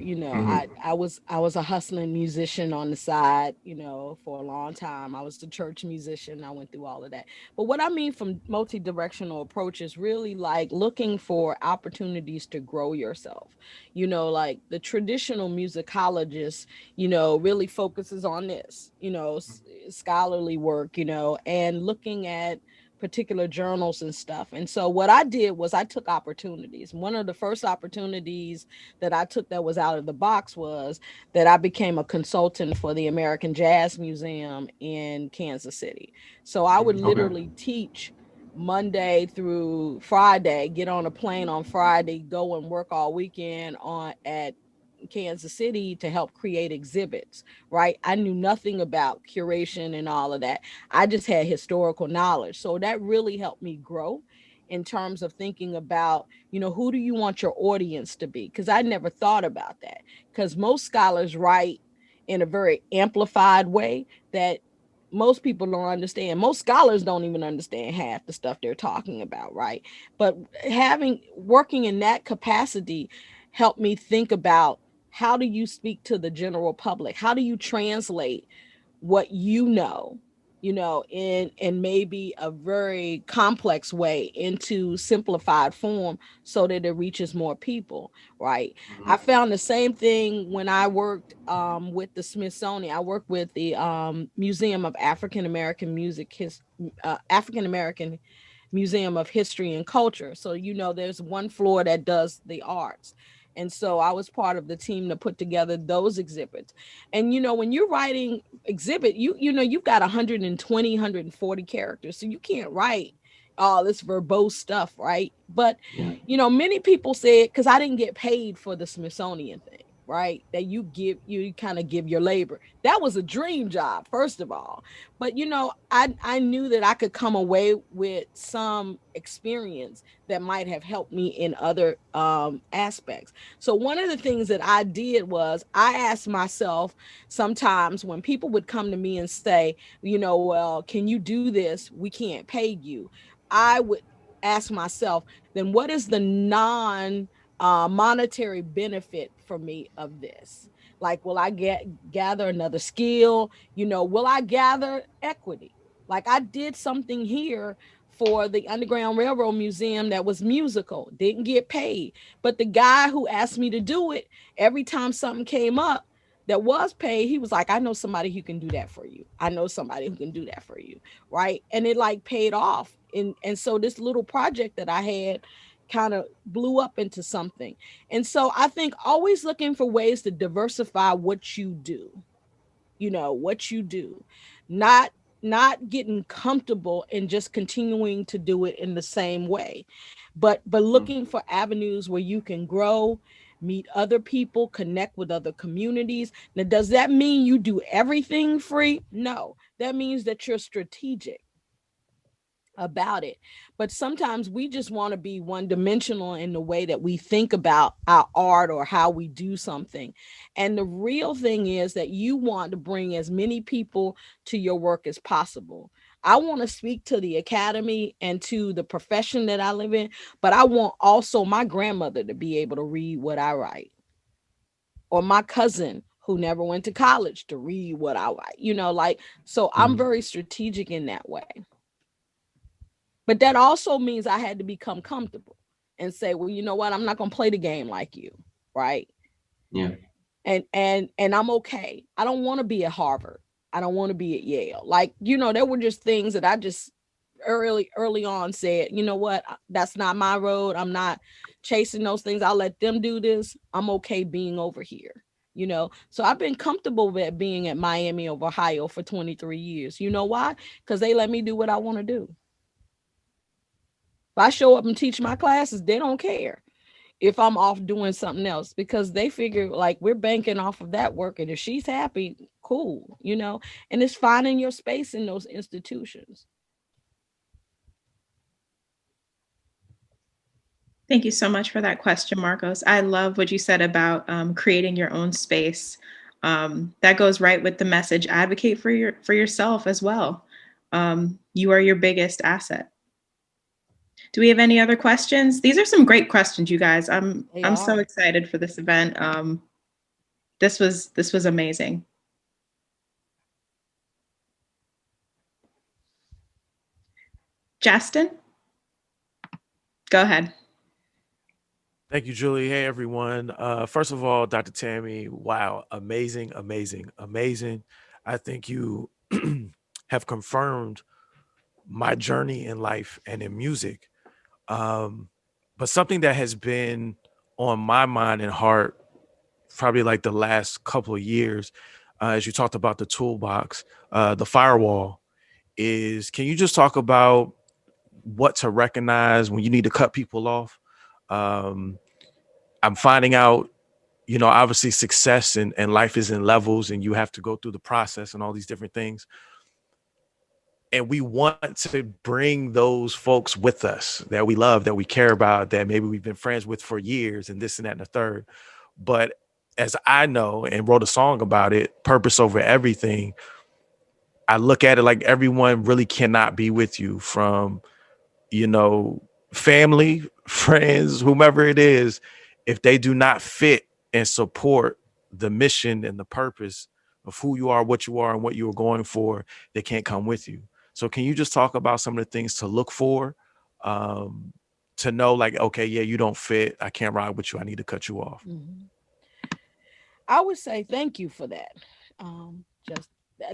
I was a hustling musician on the side, for a long time. I was the church musician. I went through all of that. But what I mean from multi-directional approach is really like looking for opportunities to grow yourself. Like the traditional musicologist, really focuses on this, scholarly work, and looking at particular journals and stuff. And so what I did was I took opportunities. One of the first opportunities that I took that was out of the box was that I became a consultant for the American Jazz Museum in Kansas City. So I would literally teach Monday through Friday, get on a plane on Friday, go and work all weekend at Kansas City to help create exhibits, right? I knew nothing about curation and all of that. I just had historical knowledge. So that really helped me grow in terms of thinking about, who do you want your audience to be? Because I never thought about that. Because most scholars write in a very amplified way that most people don't understand. Most scholars don't even understand half the stuff they're talking about, right? But working in that capacity helped me think about, how do you speak to the general public? How do you translate what in maybe a very complex way into simplified form so that it reaches more people, right? I found the same thing when I worked with the Smithsonian. I worked with the Museum of African American African American Museum of History and Culture. So, there's one floor that does the arts. And so I was part of the team to put together those exhibits. And, when you're writing exhibit, you've got 120, 140 characters. So you can't write all this verbose stuff, right? But, many people said, because I didn't get paid for the Smithsonian thing, right? That you kind of give your labor. That was a dream job, first of all. But, I knew that I could come away with some experience that might have helped me in other aspects. So one of the things that I did was I asked myself sometimes when people would come to me and say, well, can you do this? We can't pay you. I would ask myself, then what is the monetary benefit for me of this? Like, will I gather another skill? Will I gather equity? Like I did something here for the Underground Railroad Museum that was musical, didn't get paid. But the guy who asked me to do it, every time something came up that was paid, he was like, I know somebody who can do that for you. I know somebody who can do that for you. Right. And it like paid off. And so this little project that I had kind of blew up into something. And so I think always looking for ways to diversify what you do, not not getting comfortable and just continuing to do it in the same way, but looking for avenues where you can grow, meet other people, connect with other communities. Now, does that mean you do everything free? No, that means that you're strategic about it. But sometimes we just want to be one dimensional in the way that we think about our art or how we do something. And the real thing is that you want to bring as many people to your work as possible. I want to speak to the academy and to the profession that I live in, but I want also my grandmother to be able to read what I write, or my cousin who never went to college to read what I write, like, so I'm very strategic in that way. But that also means I had to become comfortable and say, well, you know what? I'm not going to play the game like you. Right. Yeah. And I'm okay. I don't want to be at Harvard. I don't want to be at Yale. Like, there were just things that I just early on said, you know what? That's not my road. I'm not chasing those things. I'll let them do this. I'm okay being over here. So I've been comfortable with being at Miami of Ohio for 23 years. You know why? Because they let me do what I want to do. If I show up and teach my classes, they don't care if I'm off doing something else, because they figure like we're banking off of that work. And if she's happy, cool, and it's finding your space in those institutions. Thank you so much for that question, Marcos. I love what you said about creating your own space. That goes right with the message, advocate for yourself as well. You are your biggest asset. Do we have any other questions? These are some great questions, you guys. I'm so excited for this event. This was amazing. Justin, go ahead. Thank you, Julie. Hey, everyone. First of all, Dr. Tammy, wow, amazing, amazing, amazing. I think you have confirmed my journey in life and in music. But something that has been on my mind and heart probably like the last couple of years, as you talked about the toolbox, the firewall, is can you just talk about what to recognize when you need to cut people off? I'm finding out, obviously success and life is in levels and you have to go through the process and all these different things. And we want to bring those folks with us that we love, that we care about, that maybe we've been friends with for years and this and that and the third. But as I know and wrote a song about it, purpose over everything, I look at it like everyone really cannot be with you, from, family, friends, whomever it is. If they do not fit and support the mission and the purpose of who you are, what you are, and what you are going for, they can't come with you. So can you just talk about some of the things to look for, to know like, okay, yeah, you don't fit. I can't ride with you. I need to cut you off. Mm-hmm. I would say thank you for that.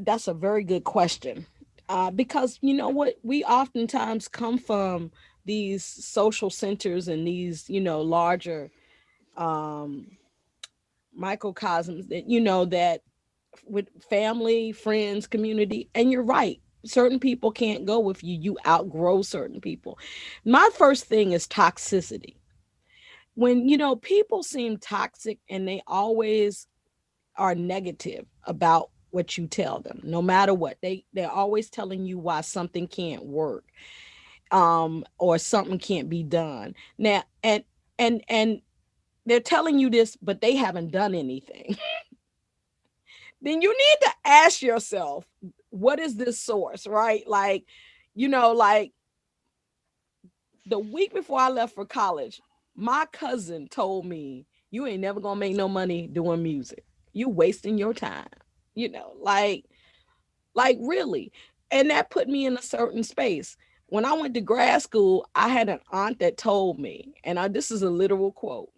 That's a very good question. Because you know what, we oftentimes come from these social centers and these, larger microcosms that, that with family, friends, community. And you're right. Certain people can't go with you. You outgrow certain people. My first thing is toxicity. When, people seem toxic and they always are negative about what you tell them, no matter what, they're always telling you why something can't work, or something can't be done. Now, and they're telling you this, but they haven't done anything. Then you need to ask yourself, what is this source, right? Like, like the week before I left for college, my cousin told me, you ain't never gonna make no money doing music. You wasting your time, like really. And that put me in a certain space. When I went to grad school, I had an aunt that told me, and this is a literal quote,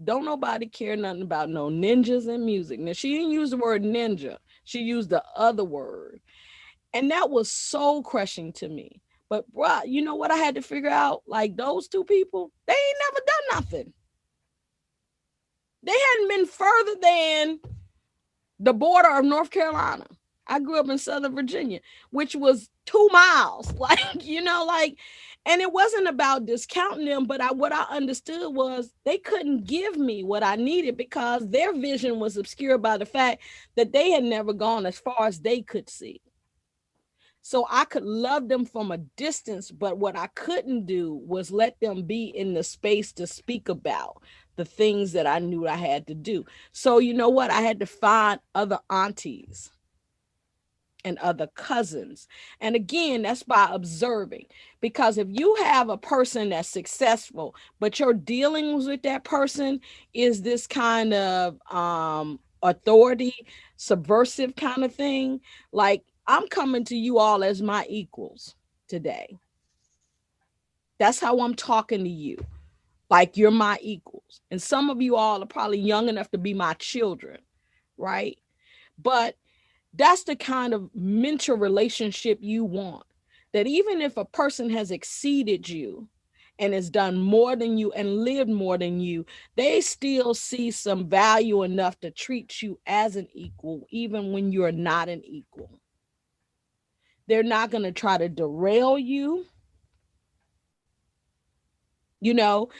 don't nobody care nothing about no ninjas in music. Now, she didn't use the word ninja. She used the other word. And that was soul crushing to me. But bruh, you know what I had to figure out? Like, those two people, they ain't never done nothing. They hadn't been further than the border of North Carolina. I grew up in Southern Virginia, which was 2 miles. Like, and it wasn't about discounting them, but what I understood was they couldn't give me what I needed because their vision was obscured by the fact that they had never gone as far as they could see. So I could love them from a distance, but what I couldn't do was let them be in the space to speak about the things that I knew I had to do. So you know what? I had to find other aunties and other cousins. And again, that's by observing. Because if you have a person that's successful, but your dealings with that person is this kind of authority, subversive kind of thing, like I'm coming to you all as my equals today. That's how I'm talking to you. Like you're my equals. And some of you all are probably young enough to be my children, right? But that's the kind of mentor relationship you want. That even if a person has exceeded you and has done more than you and lived more than you, they still see some value enough to treat you as an equal, even when you're not an equal. They're not going to try to derail you. But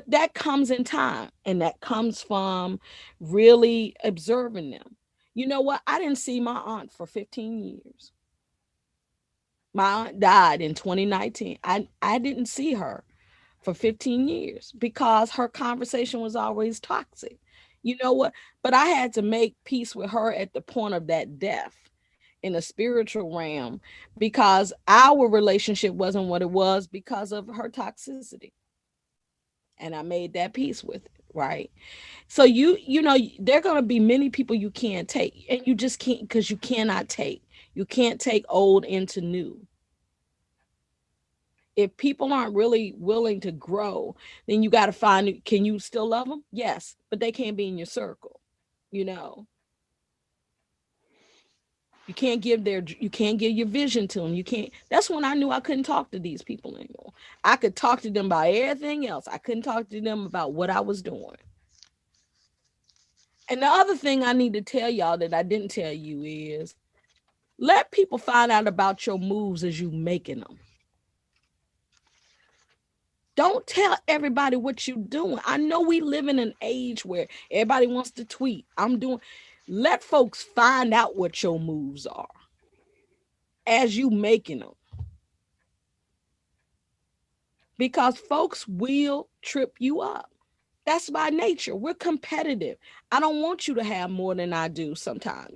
that comes in time, and that comes from really observing them. You know what? I didn't see my aunt for 15 years. My aunt died in 2019. I didn't see her for 15 years because her conversation was always toxic. You know what? But I had to make peace with her at the point of that death in a spiritual realm because our relationship wasn't what it was because of her toxicity. And I made that peace with it, right? So there are going to be many people you can't take, and you just can't, because you cannot take. You can't take old into new. If people aren't really willing to grow, then you got to find, can you still love them? Yes, but they can't be in your circle. You can't give your vision to them. You can't. That's when I knew I couldn't talk to these people anymore. I could talk to them about everything else. I couldn't talk to them about what I was doing. And the other thing I need to tell y'all that I didn't tell you is let people find out about your moves as you making them. Don't tell everybody what you're doing. I know we live in an age where everybody wants to tweet. Let folks find out what your moves are as you making them. Because folks will trip you up. That's by nature. We're competitive. I don't want you to have more than I do sometimes.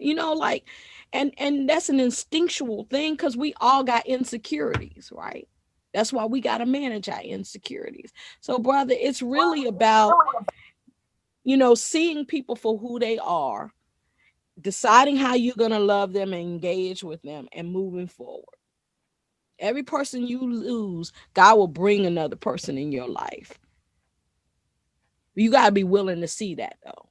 And that's an instinctual thing because we all got insecurities, right? That's why we got to manage our insecurities. So, brother, it's really about, seeing people for who they are, deciding how you're going to love them and engage with them and moving forward. Every person you lose, God will bring another person in your life. You got to be willing to see that, though.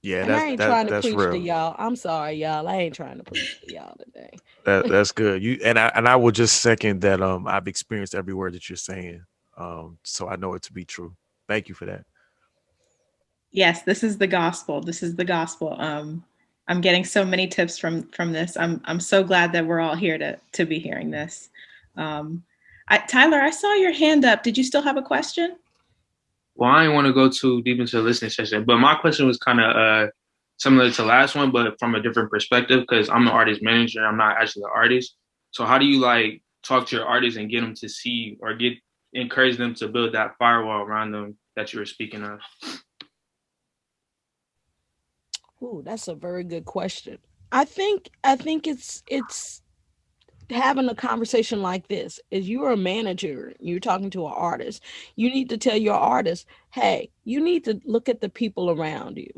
Yeah, and I ain't trying to that's preach real. to y'all. I'm sorry, y'all. I ain't trying to preach to y'all today. That's good. I will just second that. I've experienced every word that you're saying. So I know it to be true. Thank you for that. Yes, this is the gospel. This is the gospel. I'm getting so many tips from this. I'm so glad that we're all here to be hearing this. Tyler, I saw your hand up. Did you still have a question? Well, I didn't want to go too deep into the listening session, but my question was kind of similar to the last one, but from a different perspective, because I'm the artist manager. I'm not actually the artist. So how do you talk to your artists and get them to see or encourage them to build that firewall around them that you were speaking of? Ooh, that's a very good question. I think it's having a conversation like this. If you're a manager, you're talking to an artist, you need to tell your artist, hey, you need to look at the people around you.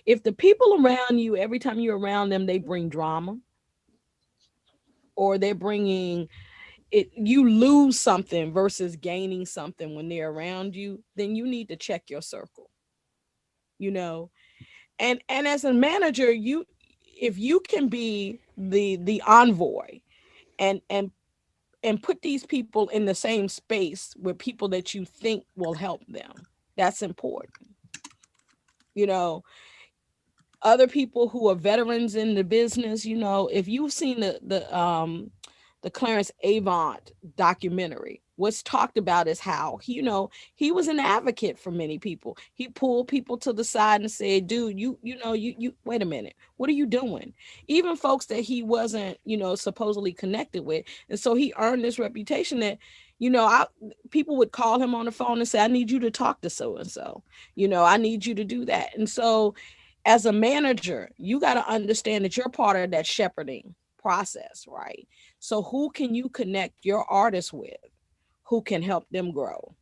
If the people around you, every time you're around them, they bring drama or they're bringing it, you lose something versus gaining something when they're around you, then you need to check your circle, and as a manager, if you can be the envoy and put these people in the same space with people that you think will help them, that's important. You know, other people who are veterans in the business, you know, if you've seen the Clarence Avant documentary, what's talked about is how he, you know, he was an advocate for many people. He pulled people to the side and said, dude, you wait a minute, what are you doing? Even folks that he wasn't, you know, supposedly connected with. And so he earned this reputation that, you know, people would call him on the phone and say, I need you to talk to so and so, you know, I need you to do that. And so as a manager, you got to understand that you're part of that shepherding process, right? So who can you connect your artists with who can help them grow?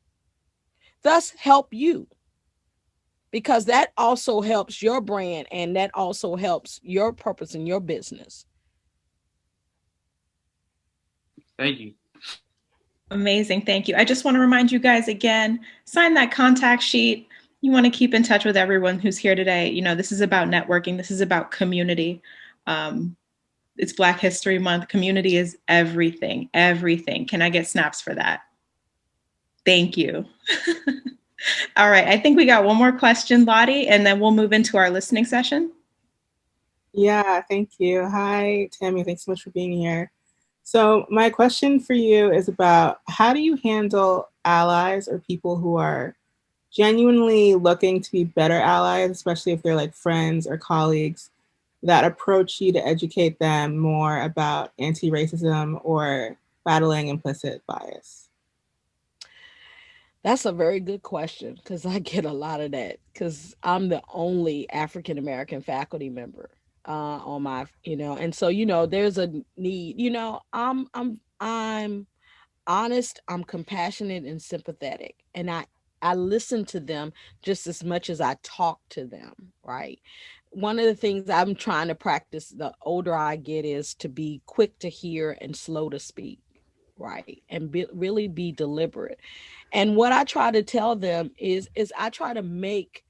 Thus help you, because that also helps your brand and that also helps your purpose in your business. Thank you. Amazing. Thank you. I just want to remind you guys again, sign that contact sheet. You want to keep in touch with everyone who's here today. You know, this is about networking. This is about community. It's Black History Month. Community is everything, everything. Can I get snaps for that? Thank you. All right. I think we got one more question, Lottie, and then we'll move into our listening session. Yeah, thank you. Hi, Tammy. Thanks so much for being here. So my question for you is about how do you handle allies or people who are genuinely looking to be better allies, especially if they're like friends or colleagues that approach you to educate them more about anti-racism or battling implicit bias? That's a very good question, because I get a lot of that, because I'm the only African American faculty member on my, you know, and so, you know, there's a need, you know, I'm honest, I'm compassionate and sympathetic, and I listen to them just as much as I talk to them, right? One of the things I'm trying to practice the older I get is to be quick to hear and slow to speak, right? And really be deliberate. And what I try to tell them is I try to make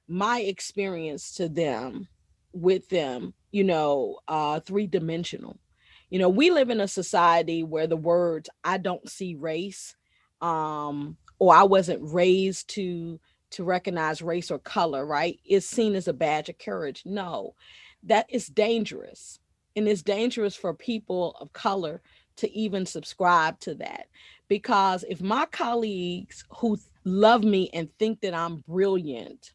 my experience to them, with them, you know, three-dimensional. You know, we live in a society where the words "I don't see race," or "I wasn't raised to recognize race or color," right, is seen as a badge of courage. No, that is dangerous, and it's dangerous for people of color to even subscribe to that, because if my colleagues who love me and think that I'm brilliant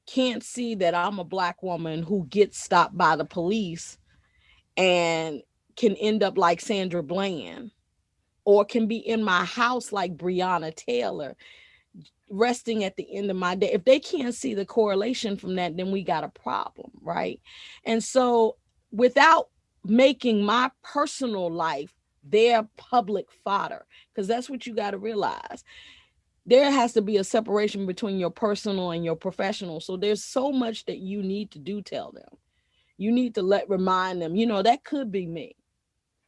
can't see that I'm a Black woman who gets stopped by the police and can end up like Sandra Bland, or can be in my house like Breonna Taylor, resting at the end of my day. If they can't see the correlation from that, then we got a problem, right? And so without making my personal life their public fodder, because that's what you got to realize. There has to be a separation between your personal and your professional. So there's so much that you need to do tell them. You need to remind them, you know, that could be me,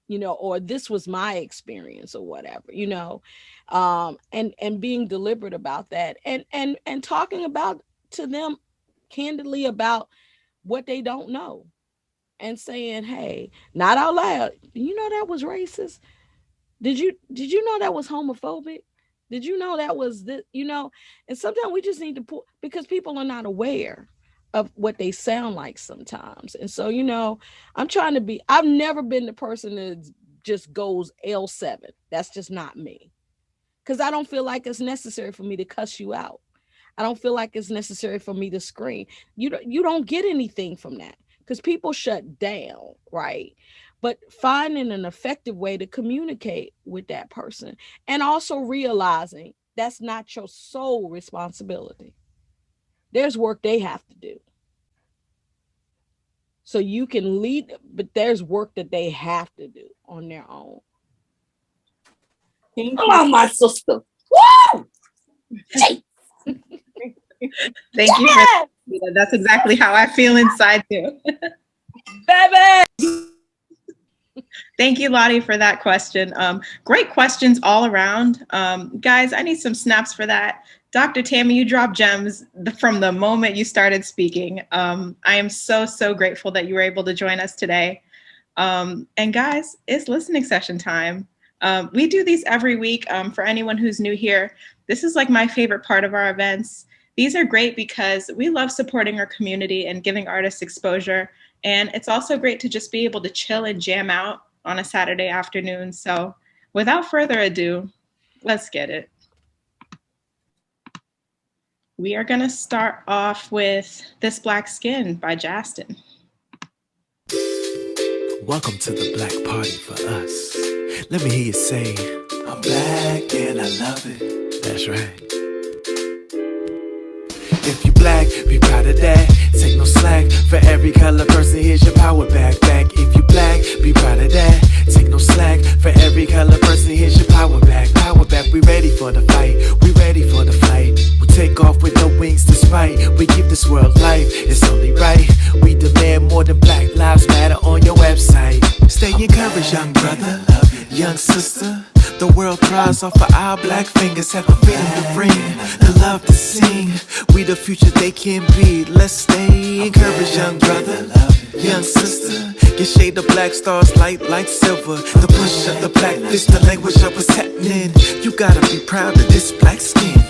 you know, or this was my experience or whatever, you know, and being deliberate about that, and talking about to them candidly about what they don't know, and saying, hey, not out loud, you know, that was racist. Did you know that was homophobic? Did you know that was this, you know? And sometimes we just need to pull, because people are not aware of what they sound like sometimes. And so, you know, I've never been the person that just goes L7. That's just not me. Because I don't feel like it's necessary for me to cuss you out. I don't feel like it's necessary for me to scream. You don't get anything from that, because people shut down, right? But finding an effective way to communicate with that person, and also realizing that's not your sole responsibility. There's work they have to do. So you can lead, but there's work that they have to do on their own. Thank Hello, you. my sister. Woo! Thank you. That's exactly how I feel inside too. Baby! Thank you, Lottie, for that question. Great questions all around. Guys, I need some snaps for that. Dr. Tammy, you dropped gems from the moment you started speaking. I am so, so grateful that you were able to join us today. And guys, it's listening session time. We do these every week. For anyone who's new here, this is like my favorite part of our events. These are great because we love supporting our community and giving artists exposure. And it's also great to just be able to chill and jam out on a Saturday afternoon. So without further ado, let's get it. We are going to start off with This Black Skin by Justin. Welcome to the black party for us. Let me hear you say, I'm black and I love it. That's right. If you black, be proud of that. Take no slack. For every color person, here's your power back. If you black, be proud of that. Take no slack. For every color person, here's your power back. Power back, we ready for the fight. We ready for the flight. We take off with no wings despite. We give this world life, it's only right. We demand more than Black Lives Matter on your website. Stay encouraged, young brother, young sister. The world cries off of our black fingers. Have the freedom to bring, the love to sing. We the future they can be. Let's stay encouraged, young brother, young sister. Get shade of black stars, light like silver. The push of the black fist, the language of what's happening. You gotta be proud of this black skin.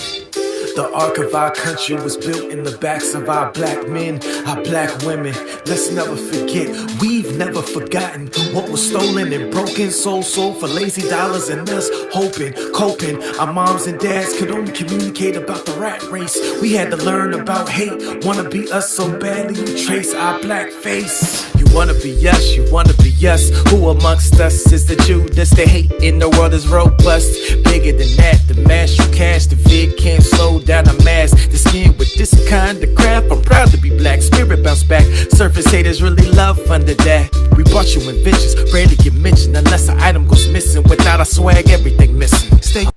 The arc of our country was built in the backs of our black men, our black women. Let's never forget, we've never forgotten what was stolen and broken. Sold for lazy dollars and us hoping, coping. Our moms and dads could only communicate about the rat race. We had to learn about hate, wanna be us so badly you trace our black face. You wanna be us, you wanna be us. Who amongst us is the Judas? The hate in the world is robust. Bigger than that, the mass you cast, the vid can't slow down a mass. The skin with this kind of craft. I'm proud to be black, spirit bounce back. Surface haters really love under that. We brought you inventions, rarely get mentioned unless an item goes missing. Without our swag, everything missing. Stay.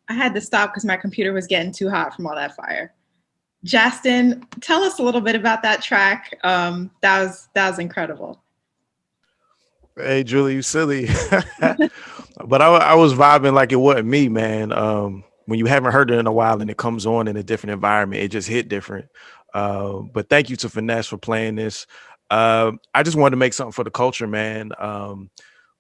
I had to stop because my computer was getting too hot from all that fire. Justin, tell us a little bit about that track. That was incredible. Hey, Julie, you silly. But I was vibing like it wasn't me, man. When you haven't heard it in a while and it comes on in a different environment, it just hit different. But thank you to Finesse for playing this. I just wanted to make something for the culture, man.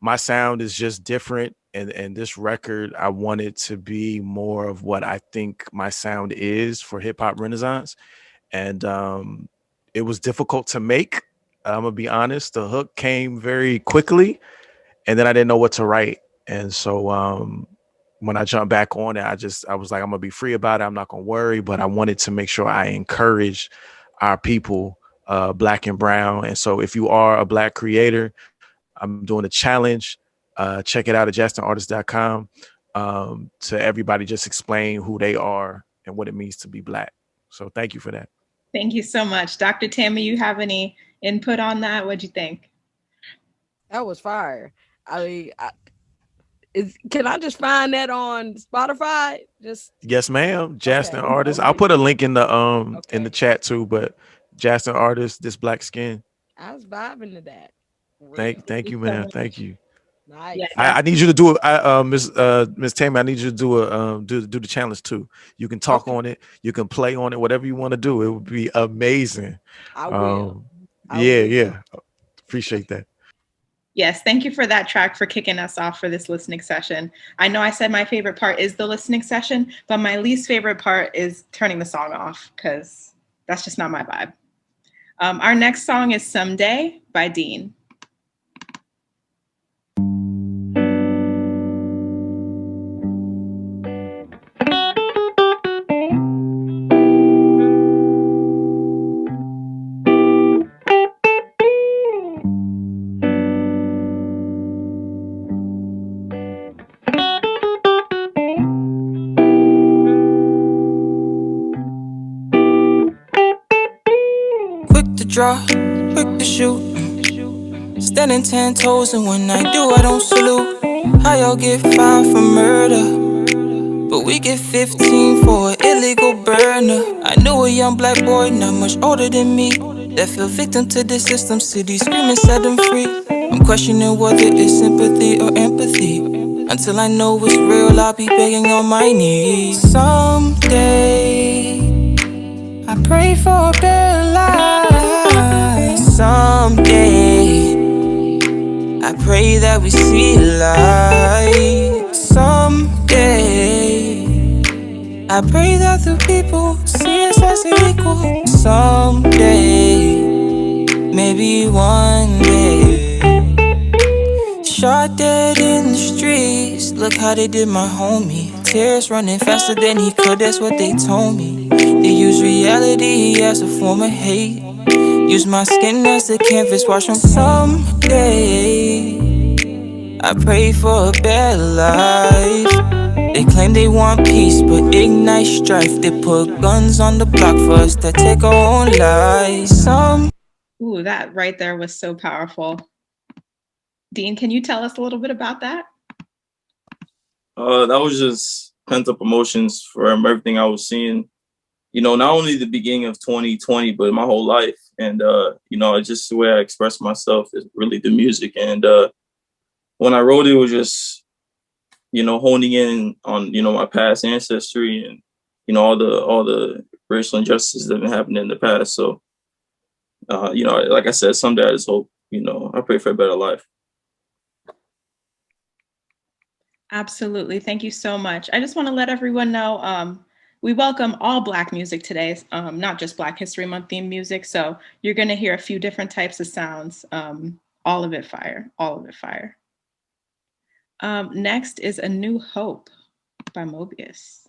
My sound is just different. And this record, I wanted to be more of what I think my sound is for hip hop renaissance. And it was difficult to make. I'm gonna be honest. The hook came very quickly and then I didn't know what to write. And so when I jumped back on it, I was like, I'm gonna be free about it. I'm not gonna worry, but I wanted to make sure I encourage our people, black and brown. And so if you are a black creator, I'm doing a challenge. Check it out at justinartist.com to everybody just explain who they are and what it means to be black. So thank you for that. Thank you so much. Dr. Tammy, you have any input on that? What'd you think? That was fire. I mean, can I just find that on Spotify? Yes, ma'am. Justin Artist. I'll put a link in the chat too, but Justin Artist, This Black Skin. I was vibing to that. Thank you, man. Thank you. Nice. I need you to do it. Miss Tammy, I need you to do the challenge too. You can talk on it, you can play on it, whatever you want to do. It would be amazing. I will. Yeah. Appreciate that. Yes, thank you for that track for kicking us off for this listening session. I know I said my favorite part is the listening session, but my least favorite part is turning the song off because that's just not my vibe. Our next song is Someday by Dean. Draw, quick to shoot. Standing 10 toes, and when I do, I don't salute. How y'all get 5 for murder, but we get 15 for an illegal burner. I knew a young black boy, not much older than me, that fell victim to the system. City screaming, set them free. I'm questioning whether it's sympathy or empathy. Until I know it's real, I'll be begging on my knees. Someday, I pray for a better life. Someday, I pray that we see light. Someday, I pray that the people see us as equal. Someday, maybe one day. Shot dead in the streets. Look how they did my homie. Tears running faster than he could, that's what they told me. They use reality as a form of hate. Use my skin as a canvas, watch them. Someday, I pray for a better life. They claim they want peace, but ignite strife. They put guns on the block for us to take our own lives. Ooh, that right there was so powerful. Dean, can you tell us a little bit about that? That was just pent up emotions from everything I was seeing. You know, not only the beginning of 2020, but my whole life. And you know, it's just the way I express myself is really the music. And when I wrote it, was just, you know, honing in on, you know, my past ancestry and, you know, all the racial injustices that have been happening in the past. So, you know, like I said, someday I just hope, you know, I pray for a better life. Absolutely. Thank you so much. I just want to let everyone know we welcome all Black music today, not just Black History Month themed music. So you're going to hear a few different types of sounds, all of it fire, all of it fire. Next is A New Hope by Mobius.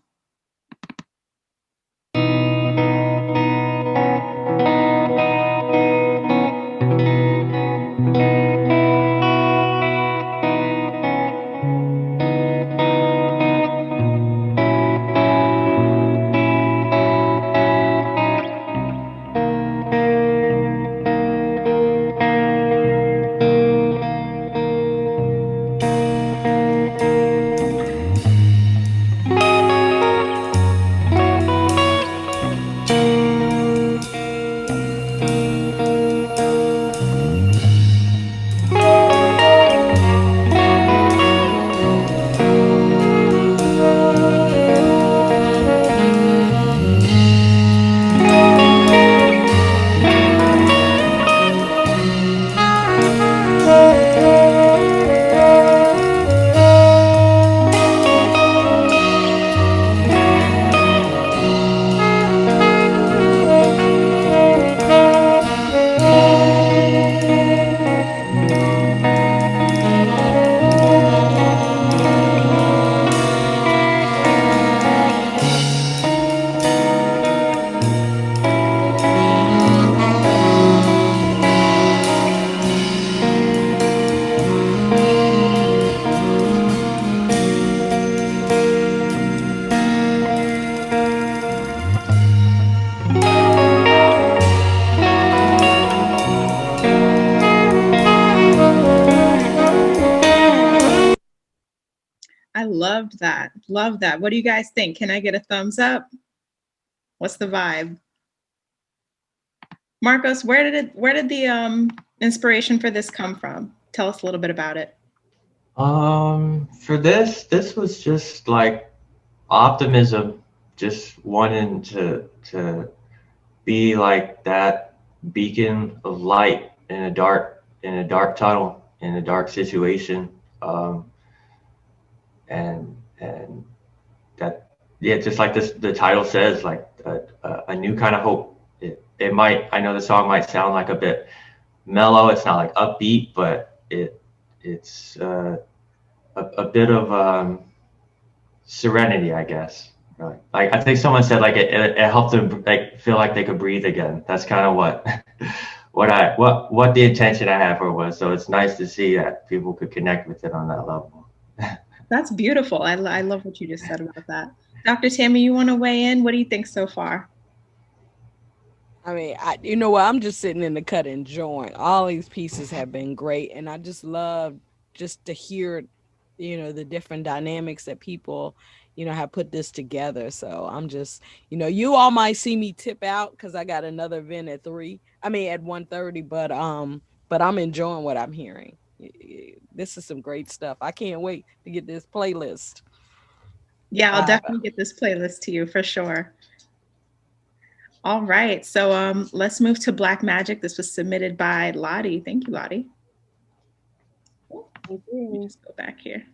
I loved that. Love that. What do you guys think? Can I get a thumbs up? What's the vibe? Marcos, where did the inspiration for this come from? Tell us a little bit about it. For this was just like optimism, just wanting to be like that beacon of light in a dark tunnel, in a dark situation. And that, yeah, just like the title says, like a new kind of hope. It might, I know the song might sound like a bit mellow. It's not like upbeat, but it's a bit of serenity, I guess. Right. Like I think someone said, like it helped them like feel like they could breathe again. That's kind of what what the intention I have for it was. So it's nice to see that people could connect with it on that level. That's beautiful. I love what you just said about that. Dr. Tammy, you want to weigh in? What do you think so far? I mean, you know what? I'm just sitting in the cut enjoying. All these pieces have been great, and I just love just to hear, you know, the different dynamics that people, you know, have put this together. So I'm just, you know, you all might see me tip out because I got another event at 1:30, but I'm enjoying what I'm hearing. This is some great stuff. I can't wait to get this playlist. Yeah, I'll definitely get this playlist to you for sure. All right, so let's move to Black Magic. This was submitted by Lottie. Thank you, Lottie. Let me just go back here.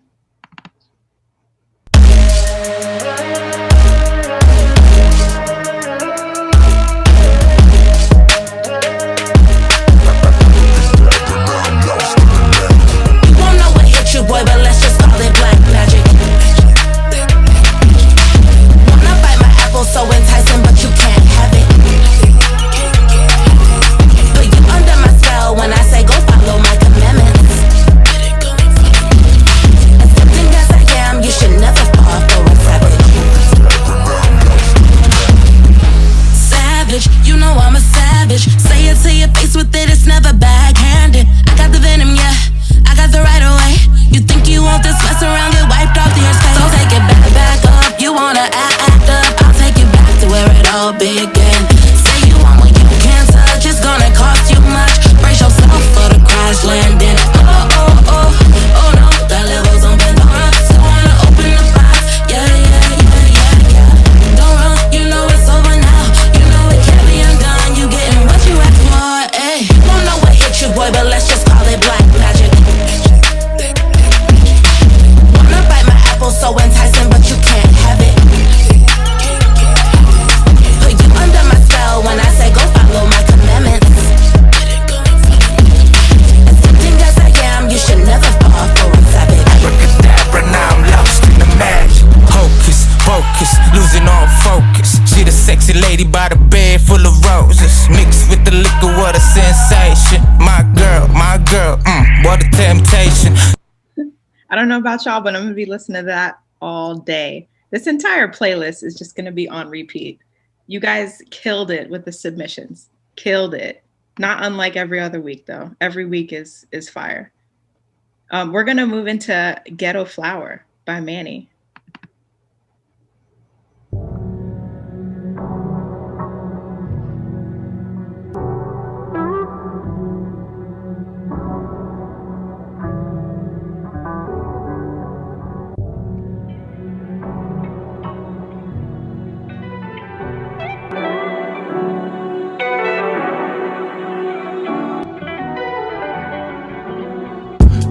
I don't know about y'all, but I'm gonna be listening to that all day. This entire playlist is just gonna be on repeat. You guys killed it with the submissions. Killed it. Not unlike every other week though. Every week is fire. We're gonna move into Ghetto Flower by Manny.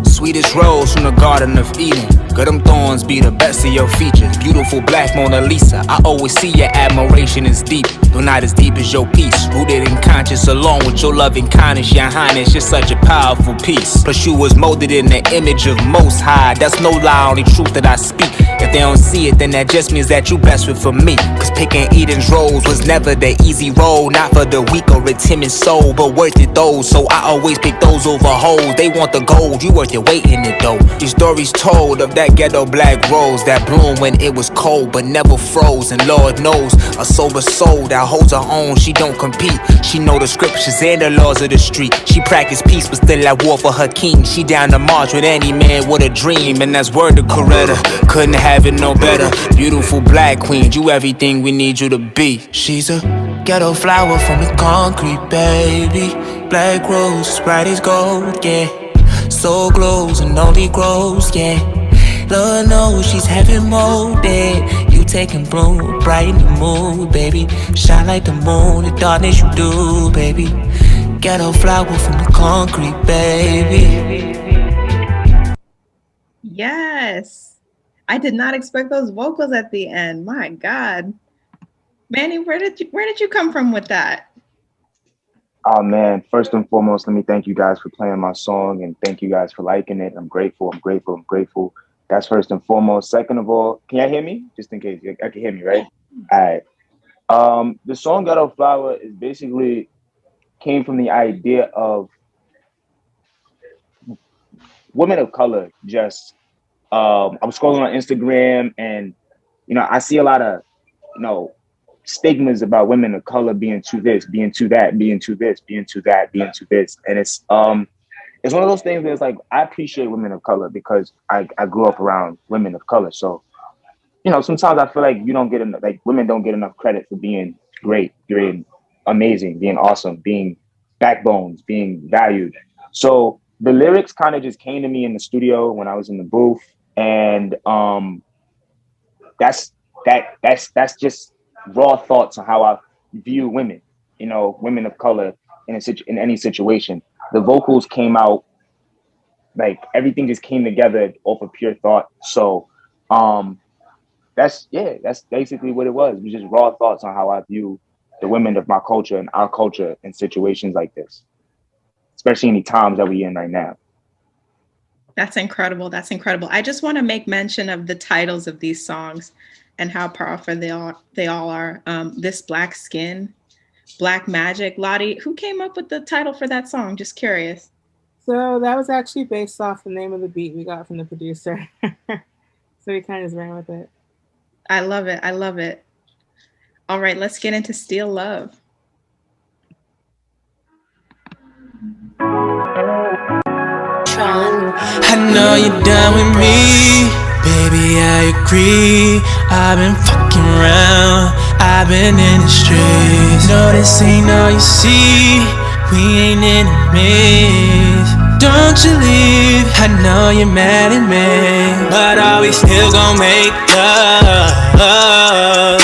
Sweetest rose from the Garden of Eden. Good them thorns be the best of your features. Beautiful black Mona Lisa. I always see your admiration is deep, though not as deep as your peace. Rooted in conscience along with your loving kindness, your highness. You're such a powerful piece. Plus you was molded in the image of Most High. That's no lie, only truth that I speak. If they don't see it, then that just means that you best fit for me. Cause picking Eden's rose was never the easy road. Not for the weak or a timid soul, but worth it though. So I always pick those over hoes. They want the gold, you worth your weight in it though. These stories told of that ghetto black rose that bloomed when it was cold but never froze. And Lord knows, a sober soul that holds her own, she don't compete. She know the scriptures and the laws of the street. She practice peace but still at war for her king. She down to march with any man with a dream. And that's word to Coretta, couldn't have it no better. Beautiful black queen, you everything we need you to be. She's a ghetto flower from the concrete, baby. Black rose, bright as gold, yeah. So glows and only grows, yeah. Lord knows she's heaven molded. You taking bloom, brighten the mood, baby. Shine like the moon, the darkness you do, baby. Ghetto flower from the concrete, baby. Yes. I did not expect those vocals at the end. My God. Manny, where did you come from with that? Oh man, first and foremost, let me thank you guys for playing my song and thank you guys for liking it. I'm grateful. That's first and foremost. Second of all, can y'all hear me? Just in case, I can hear me, right? All right. The song Ghetto Flower is basically came from the idea of women of color. Just, I was scrolling on Instagram and, I see a lot of, stigmas about women of color being to this, being to that, being to this, being to that, being to this. And it's one of those things where it's like, I appreciate women of color because I grew up around women of color. So, sometimes I feel like you don't get enough, like women don't get enough credit for being great, being amazing, being awesome, being backbones, being valued. So the lyrics kind of just came to me in the studio when I was in the booth. And that's just raw thoughts on how I view women, women of color in any situation. The vocals came out, like everything just came together off of pure thought. So that's basically what it was. It was just raw thoughts on how I view the women of my culture and our culture in situations like this, especially in the times that we're in right now. That's incredible. That's incredible. I just want to make mention of the titles of these songs and how powerful they all are. This Black Skin, Black Magic. Lottie, who came up with the title for that song? Just curious. So that was actually based off the name of the beat we got from the producer. So we kind of just ran with it. I love it. I love it. All right, let's get into Still Love. I know you're done with me, baby, I agree. I've been fucking around, I've been in the streets. No, this ain't all you see, we ain't enemies. Don't you leave, I know you're mad at me, but are we still gon' make love?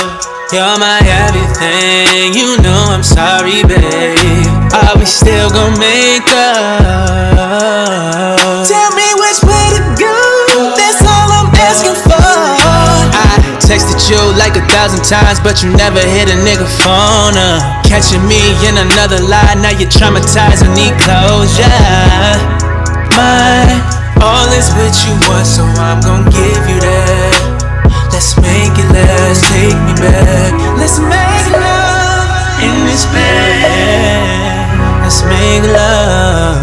You're my everything, you know I'm sorry, babe. Are we still gon' make love? Tell me which way to go, that's all I'm asking for. I texted you like 1,000 times, but you never hit a nigga phone up. Catching me in another lie, now you're traumatized and need closure. My all is what you want, so I'm gon' give you that. Let's make it last, take me back. Let's make love in this bed. Let's make love.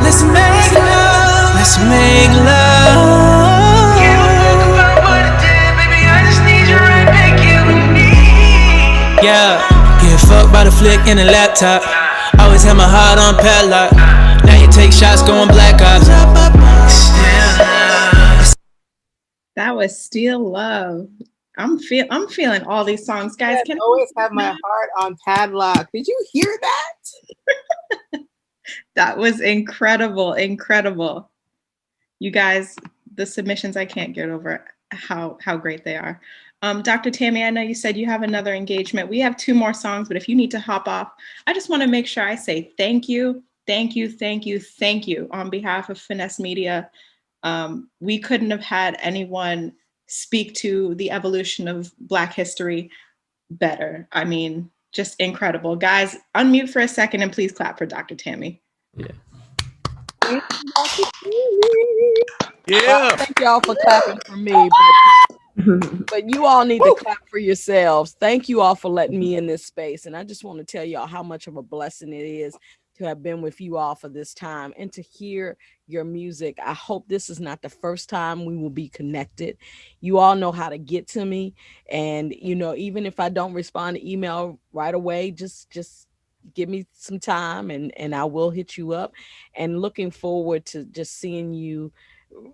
Let's make love make love. You don't think about what it did, baby. I just need you right back here with me. Yeah, get fucked by the flick in the laptop. Always had my heart on padlock. Now you take shots going black ops. That was Still Love. I'm feeling all these songs, guys. Can always have my heart on padlock. Did you hear that? That was incredible, incredible. You guys, the submissions, I can't get over how great they are. Dr. Tammy, I know you said you have another engagement. We have 2 more songs, but if you need to hop off, I just want to make sure I say thank you, thank you, thank you, thank you on behalf of Finessed Media. We couldn't have had anyone speak to the evolution of Black history better. I mean, just incredible. Guys, unmute for a second and please clap for Dr. Tammy. Well, thank y'all for clapping for me, but you all need to clap for yourselves. Thank you all for letting me in this space. And I just want to tell y'all how much of a blessing it is to have been with you all for this time and to hear your music. I hope this is not the first time we will be connected. You all know how to get to me. And, you know, even if I don't respond to email right away, just give me some time and I will hit you up. And looking forward to just seeing you,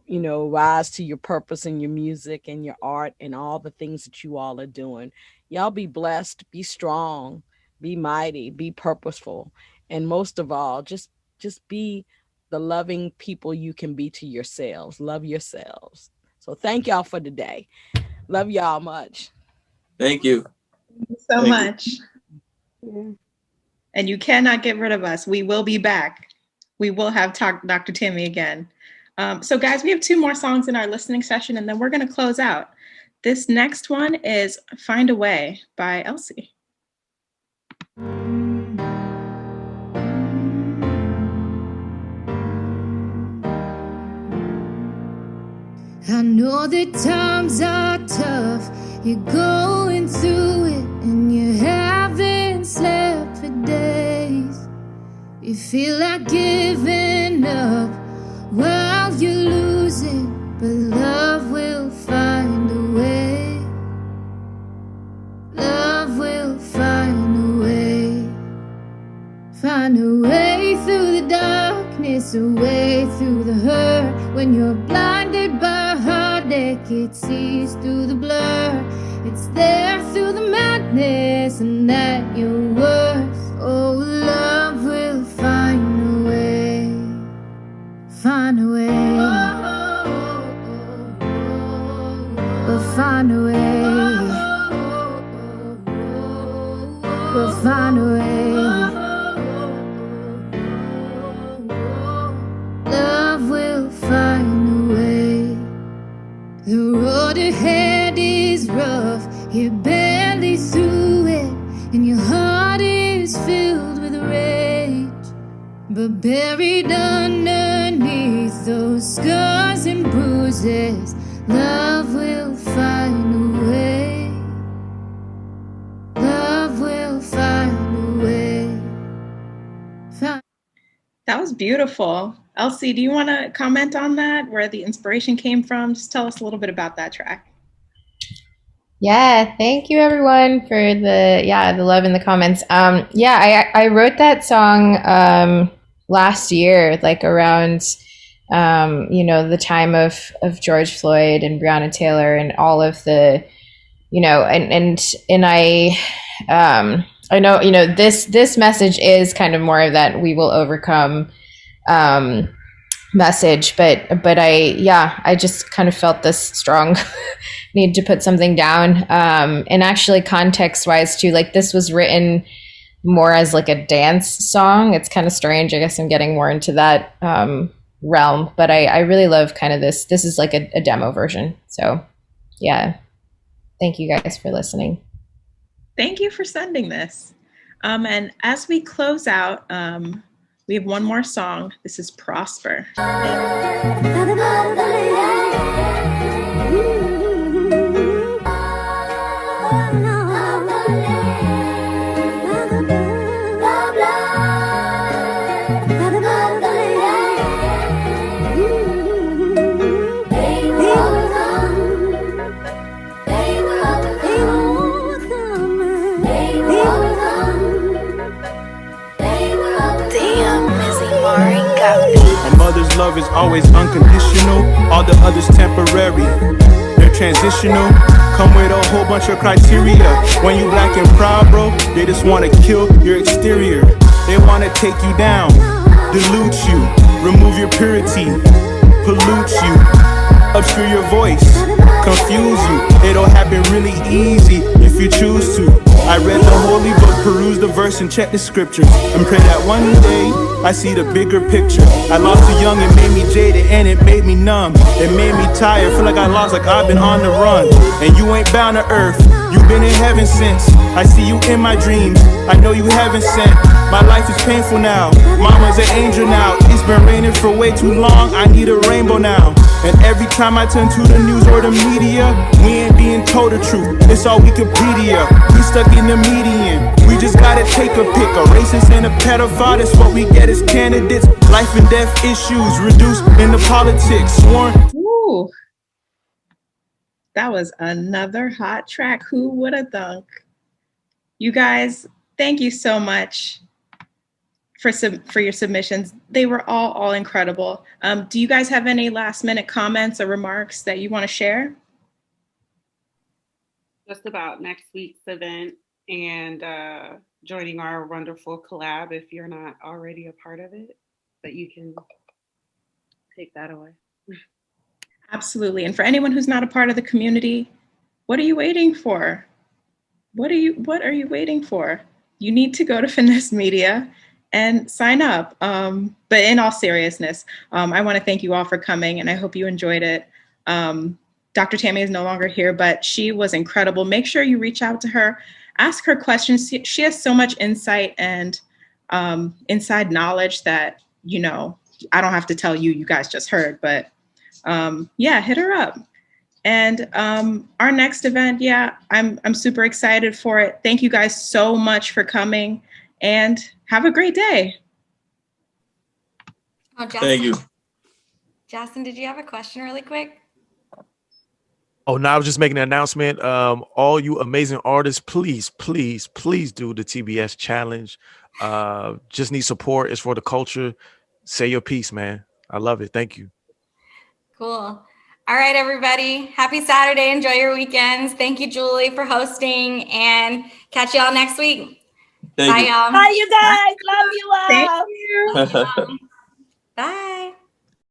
you know, rise to your purpose and your music and your art and all the things that you all are doing. Y'all be blessed, be strong, be mighty, be purposeful. And most of all, just be the loving people you can be to yourselves. Love yourselves. So thank y'all for today. Love y'all much. Thank you. Thank you so much. Yeah. And you cannot get rid of us. We will be back. We will have Dr. Tammy again. So guys, we have 2 more songs in our listening session and then we're going to close out. This next one is Find a Way by Elsie. I know that times are tough, you're going through it and you haven't slept for days. You feel like giving up while you're losing, but love will find a way. Love will find a way. Find a way through the darkness, a way through the hurt. When you're blinded by heartache, it sees through the blur. It's there through the madness and at your worst. Oh, love will find a way. Find a way. We'll find a way. We'll find a way. Love will find a way. The road ahead is rough, you're barely through it, and your heart is filled with rage. But buried underneath those scars and bruises, love will find a way. Love will find a way. That was beautiful. Elsie, do you want to comment on that, where the inspiration came from? Just tell us a little bit about that track. Yeah, thank you everyone for the love in the comments. I wrote that song last year, like around the time of George Floyd and Breonna Taylor and all of the, and I know, this message is kind of more of that we will overcome message, but I just kind of felt this strong need to put something down. And actually context wise too, like this was written more as like a dance song. It's kind of strange. I guess I'm getting more into that realm, but I really love kind of this is like a demo version. So yeah, thank you guys for listening. Thank you for sending this. And as we close out, we have one more song. This is Prosper. always unconditional, all the others temporary. They're transitional, come with a whole bunch of criteria. When you black and proud, bro, they just wanna kill your exterior. They wanna take you down, dilute you, remove your purity, pollute you, obscure your voice, confuse you. It'll happen really easy if you choose to. I read the holy book, peruse the verse and check the scriptures, and pray that one day I see the bigger picture. I lost a young, it made me jaded and it made me numb. It made me tired, feel like I lost, like I've been on the run. And you ain't bound to earth, you've been in heaven since. I see you in my dreams, I know you haven't sent. My life is painful now, mama's an angel now. It's been raining for way too long, I need a rainbow now. And every time I turn to the news or the media, we ain't being told the truth, it's all Wikipedia. We stuck in the median, we just gotta take a pick. A racist and a pedophile, that's what we get as candidates. Life and death issues reduced into politics. Sworn. Ooh, that was another hot track. Who would have thunk? You guys, thank you so much for your submissions. They were all incredible. Do you guys have any last minute comments or remarks that you want to share? Just about next week's event and joining our wonderful collab if you're not already a part of it, but you can take that away. Absolutely. And for anyone who's not a part of the community, what are you waiting for? What are you waiting for? You need to go to Finessed Media and sign up. But in all seriousness, I want to thank you all for coming, and I hope you enjoyed it. Dr. Tammy is no longer here, but she was incredible. Make sure you reach out to her, ask her questions. She has so much insight and inside knowledge that, you know, I don't have to tell you, you guys just heard, but yeah, hit her up. And our next event, yeah, I'm super excited for it. Thank you guys so much for coming, and have a great day. Oh, thank you. Justin, did you have a question really quick? Oh, now I was just making an announcement. All you amazing artists, please, please, please do the TBS challenge. Just need support. It's for the culture. Say your piece, man. I love it. Thank you. Cool. All right, everybody. Happy Saturday. Enjoy your weekends. Thank you, Julie, for hosting, and catch y'all next week. Thank Bye, you. y'all. Bye, you guys. Love you all. Thank you. Bye.